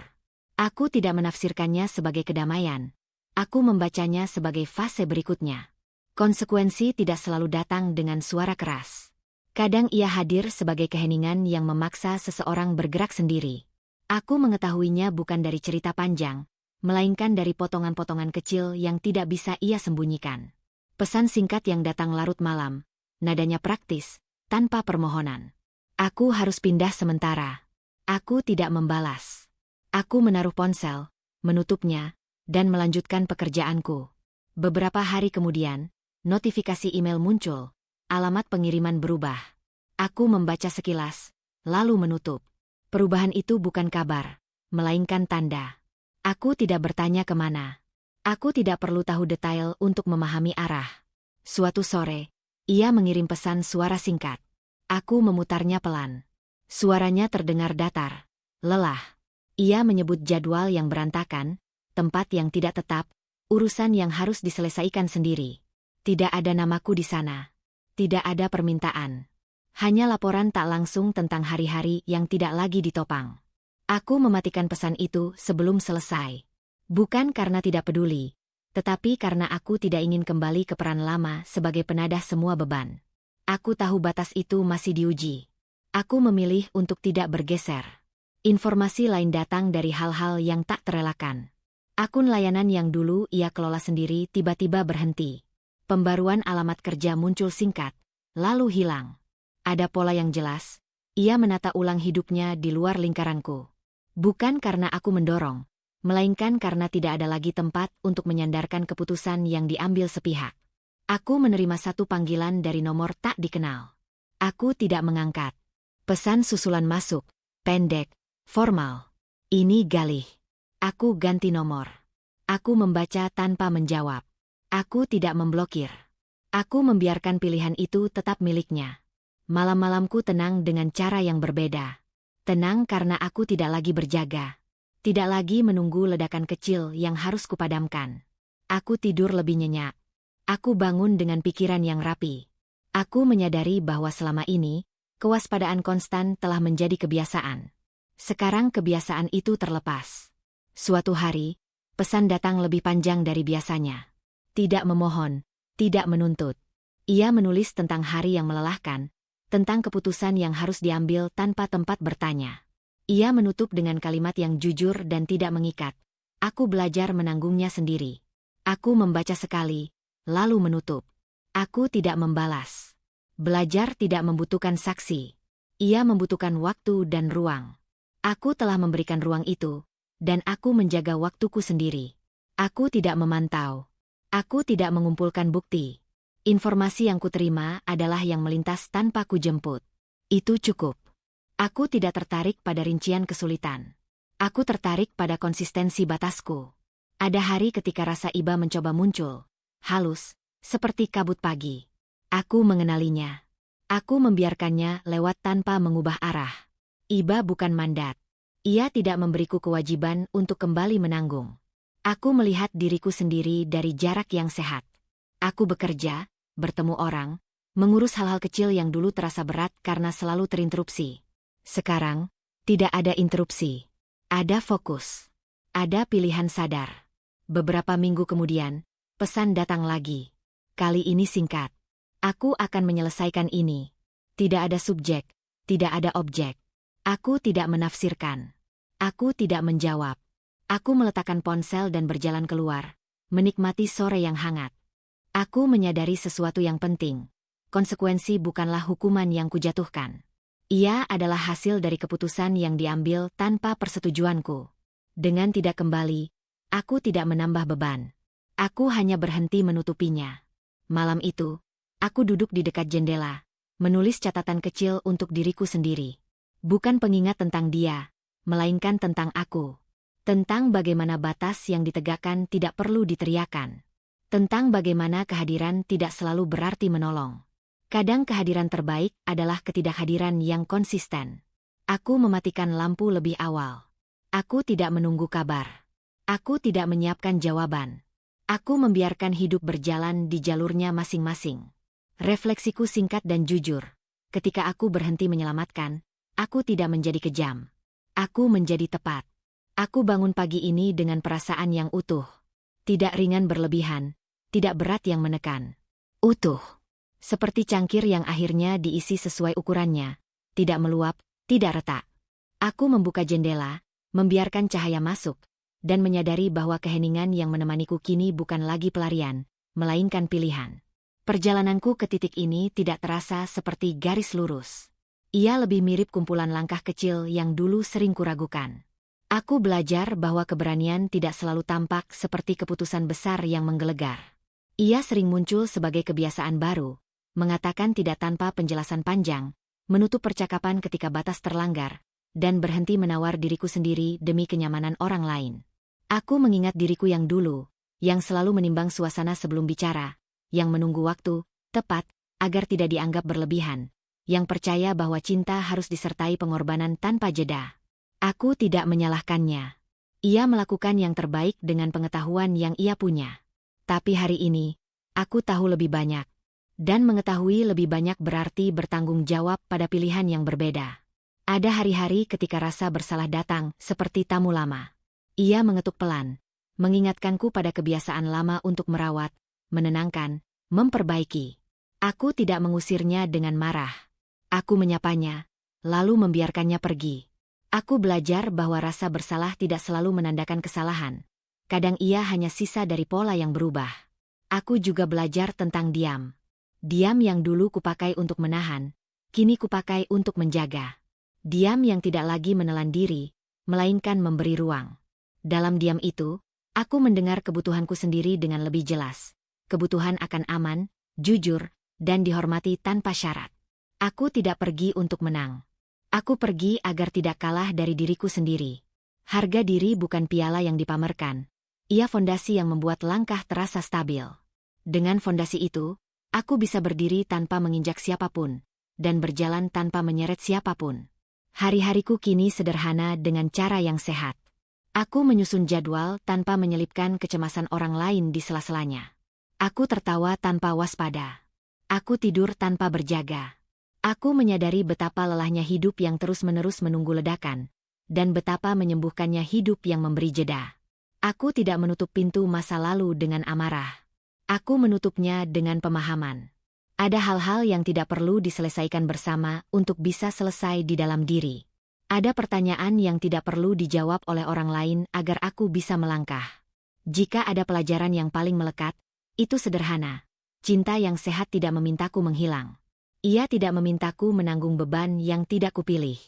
Aku tidak menafsirkannya sebagai kedamaian. Aku membacanya sebagai fase berikutnya. Konsekuensi tidak selalu datang dengan suara keras. Kadang ia hadir sebagai keheningan yang memaksa seseorang bergerak sendiri. Aku mengetahuinya bukan dari cerita panjang, melainkan dari potongan-potongan kecil yang tidak bisa ia sembunyikan. Pesan singkat yang datang larut malam, nadanya praktis, tanpa permohonan. Aku harus pindah sementara. Aku tidak membalas. Aku menaruh ponsel, menutupnya, dan melanjutkan pekerjaanku. Beberapa hari kemudian, notifikasi email muncul, alamat pengiriman berubah. Aku membaca sekilas, lalu menutup. Perubahan itu bukan kabar, melainkan tanda. Aku tidak bertanya kemana. Aku tidak perlu tahu detail untuk memahami arah. Suatu sore, ia mengirim pesan suara singkat. Aku memutarnya pelan. Suaranya terdengar datar, lelah. Ia menyebut jadwal yang berantakan, tempat yang tidak tetap, urusan yang harus diselesaikan sendiri. Tidak ada namaku di sana. Tidak ada permintaan. Hanya laporan tak langsung tentang hari-hari yang tidak lagi ditopang. Aku mematikan pesan itu sebelum selesai. Bukan karena tidak peduli, Tetapi karena aku tidak ingin kembali ke peran lama sebagai penadah semua beban. Aku tahu batas itu masih diuji. Aku memilih untuk tidak bergeser. Informasi lain datang dari hal-hal yang tak terelakkan. Akun layanan yang dulu ia kelola sendiri tiba-tiba berhenti. Pembaruan alamat kerja muncul singkat, lalu hilang. Ada pola yang jelas, ia menata ulang hidupnya di luar lingkaranku. Bukan karena aku mendorong, melainkan karena tidak ada lagi tempat untuk menyandarkan keputusan yang diambil sepihak. Aku menerima satu panggilan dari nomor tak dikenal. Aku tidak mengangkat. Pesan susulan masuk, pendek, formal. Ini Galih. Aku ganti nomor. Aku membaca tanpa menjawab. Aku tidak memblokir. Aku membiarkan pilihan itu tetap miliknya. Malam-malamku tenang dengan cara yang berbeda. Tenang karena aku tidak lagi berjaga. Tidak lagi menunggu ledakan kecil yang harus kupadamkan. Aku tidur lebih nyenyak. Aku bangun dengan pikiran yang rapi. Aku menyadari bahwa selama ini, kewaspadaan konstan telah menjadi kebiasaan. Sekarang kebiasaan itu terlepas. Suatu hari, pesan datang lebih panjang dari biasanya. Tidak memohon, tidak menuntut. Ia menulis tentang hari yang melelahkan, tentang keputusan yang harus diambil tanpa tempat bertanya. Ia menutup dengan kalimat yang jujur dan tidak mengikat. Aku belajar menanggungnya sendiri. Aku membaca sekali, lalu menutup. Aku tidak membalas. Belajar tidak membutuhkan saksi. Ia membutuhkan waktu dan ruang. Aku telah memberikan ruang itu, dan aku menjaga waktuku sendiri. Aku tidak memantau. Aku tidak mengumpulkan bukti. Informasi yang kuterima adalah yang melintas tanpa kujemput. Itu cukup. Aku tidak tertarik pada rincian kesulitan. Aku tertarik pada konsistensi batasku. Ada hari ketika rasa iba mencoba muncul, halus, seperti kabut pagi. Aku mengenalinya. Aku membiarkannya lewat tanpa mengubah arah. Iba bukan mandat. Ia tidak memberiku kewajiban untuk kembali menanggung. Aku melihat diriku sendiri dari jarak yang sehat. Aku bekerja, bertemu orang, mengurus hal-hal kecil yang dulu terasa berat karena selalu terinterupsi. Sekarang, tidak ada interupsi. Ada fokus. Ada pilihan sadar. Beberapa minggu kemudian, pesan datang lagi. Kali ini singkat. Aku akan menyelesaikan ini. Tidak ada subjek, tidak ada objek. Aku tidak menafsirkan. Aku tidak menjawab. Aku meletakkan ponsel dan berjalan keluar, menikmati sore yang hangat. Aku menyadari sesuatu yang penting. Konsekuensi bukanlah hukuman yang kujatuhkan. Ia adalah hasil dari keputusan yang diambil tanpa persetujuanku. Dengan tidak kembali, aku tidak menambah beban. Aku hanya berhenti menutupinya. Malam itu, aku duduk di dekat jendela, menulis catatan kecil untuk diriku sendiri. Bukan pengingat tentang dia, melainkan tentang aku. Tentang bagaimana batas yang ditegakkan tidak perlu diteriakan. Tentang bagaimana kehadiran tidak selalu berarti menolong. Kadang kehadiran terbaik adalah ketidakhadiran yang konsisten. Aku mematikan lampu lebih awal. Aku tidak menunggu kabar. Aku tidak menyiapkan jawaban. Aku membiarkan hidup berjalan di jalurnya masing-masing. Refleksiku singkat dan jujur. Ketika aku berhenti menyelamatkan, aku tidak menjadi kejam. Aku menjadi tepat. Aku bangun pagi ini dengan perasaan yang utuh. Tidak ringan berlebihan, tidak berat yang menekan. Utuh. Seperti cangkir yang akhirnya diisi sesuai ukurannya. Tidak meluap, tidak retak. Aku membuka jendela, membiarkan cahaya masuk, dan menyadari bahwa keheningan yang menemaniku kini bukan lagi pelarian, melainkan pilihan. Perjalananku ke titik ini tidak terasa seperti garis lurus. Ia lebih mirip kumpulan langkah kecil yang dulu sering kuragukan. Aku belajar bahwa keberanian tidak selalu tampak seperti keputusan besar yang menggelegar. Ia sering muncul sebagai kebiasaan baru, mengatakan tidak tanpa penjelasan panjang, menutup percakapan ketika batas terlanggar, dan berhenti menawar diriku sendiri demi kenyamanan orang lain. Aku mengingat diriku yang dulu, yang selalu menimbang suasana sebelum bicara, yang menunggu waktu tepat agar tidak dianggap berlebihan, yang percaya bahwa cinta harus disertai pengorbanan tanpa jeda. Aku tidak menyalahkannya. Ia melakukan yang terbaik dengan pengetahuan yang ia punya. Tapi hari ini, aku tahu lebih banyak. Dan mengetahui lebih banyak berarti bertanggung jawab pada pilihan yang berbeda. Ada hari-hari ketika rasa bersalah datang seperti tamu lama. Ia mengetuk pelan, mengingatkanku pada kebiasaan lama untuk merawat, menenangkan, memperbaiki. Aku tidak mengusirnya dengan marah. Aku menyapanya, lalu membiarkannya pergi. Aku belajar bahwa rasa bersalah tidak selalu menandakan kesalahan. Kadang ia hanya sisa dari pola yang berubah. Aku juga belajar tentang diam. Diam yang dulu kupakai untuk menahan, kini kupakai untuk menjaga. Diam yang tidak lagi menelan diri, melainkan memberi ruang. Dalam diam itu, aku mendengar kebutuhanku sendiri dengan lebih jelas. Kebutuhan akan aman, jujur, dan dihormati tanpa syarat. Aku tidak pergi untuk menang. Aku pergi agar tidak kalah dari diriku sendiri. Harga diri bukan piala yang dipamerkan. Ia fondasi yang membuat langkah terasa stabil. Dengan fondasi itu, aku bisa berdiri tanpa menginjak siapapun, dan berjalan tanpa menyeret siapapun. Hari-hariku kini sederhana dengan cara yang sehat. Aku menyusun jadwal tanpa menyelipkan kecemasan orang lain di sela-selanya. Aku tertawa tanpa waspada. Aku tidur tanpa berjaga. Aku menyadari betapa lelahnya hidup yang terus-menerus menunggu ledakan, dan betapa menyembuhkannya hidup yang memberi jeda. Aku tidak menutup pintu masa lalu dengan amarah. Aku menutupnya dengan pemahaman. Ada hal-hal yang tidak perlu diselesaikan bersama untuk bisa selesai di dalam diri. Ada pertanyaan yang tidak perlu dijawab oleh orang lain agar aku bisa melangkah. Jika ada pelajaran yang paling melekat, itu sederhana. Cinta yang sehat tidak memintaku menghilang. Ia tidak memintaku menanggung beban yang tidak kupilih.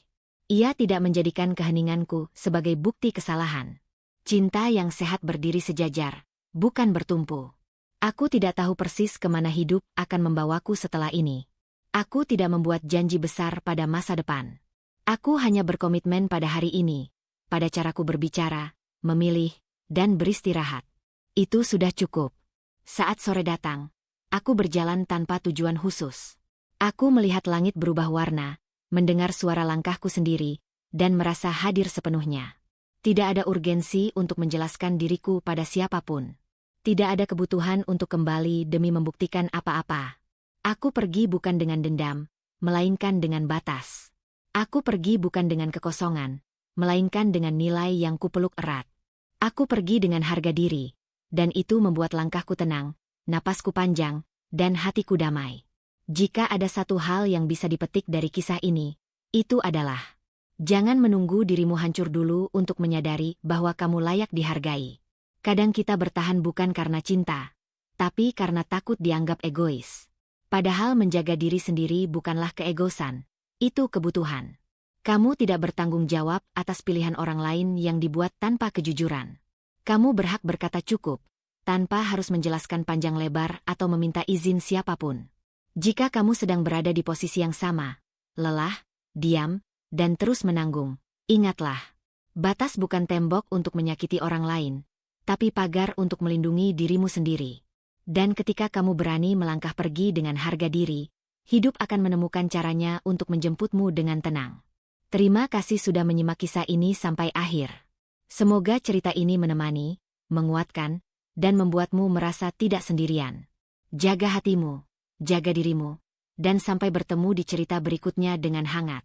Ia tidak menjadikan keheninganku sebagai bukti kesalahan. Cinta yang sehat berdiri sejajar, bukan bertumpu. Aku tidak tahu persis kemana hidup akan membawaku setelah ini. Aku tidak membuat janji besar pada masa depan. Aku hanya berkomitmen pada hari ini, pada caraku berbicara, memilih, dan beristirahat. Itu sudah cukup. Saat sore datang, aku berjalan tanpa tujuan khusus. Aku melihat langit berubah warna, mendengar suara langkahku sendiri, dan merasa hadir sepenuhnya. Tidak ada urgensi untuk menjelaskan diriku pada siapapun. Tidak ada kebutuhan untuk kembali demi membuktikan apa-apa. Aku pergi bukan dengan dendam, melainkan dengan batas. Aku pergi bukan dengan kekosongan, melainkan dengan nilai yang kupeluk erat. Aku pergi dengan harga diri, dan itu membuat langkahku tenang, napasku panjang, dan hatiku damai. Jika ada satu hal yang bisa dipetik dari kisah ini, itu adalah: jangan menunggu dirimu hancur dulu untuk menyadari bahwa kamu layak dihargai. Kadang kita bertahan bukan karena cinta, tapi karena takut dianggap egois. Padahal menjaga diri sendiri bukanlah keegoisan, itu kebutuhan. Kamu tidak bertanggung jawab atas pilihan orang lain yang dibuat tanpa kejujuran. Kamu berhak berkata cukup, tanpa harus menjelaskan panjang lebar atau meminta izin siapapun. Jika kamu sedang berada di posisi yang sama, lelah, diam, dan terus menanggung, ingatlah, batas bukan tembok untuk menyakiti orang lain, tapi pagar untuk melindungi dirimu sendiri. Dan ketika kamu berani melangkah pergi dengan harga diri, hidup akan menemukan caranya untuk menjemputmu dengan tenang. Terima kasih sudah menyimak kisah ini sampai akhir. Semoga cerita ini menemani, menguatkan, dan membuatmu merasa tidak sendirian. Jaga hatimu, jaga dirimu, dan sampai bertemu di cerita berikutnya dengan hangat.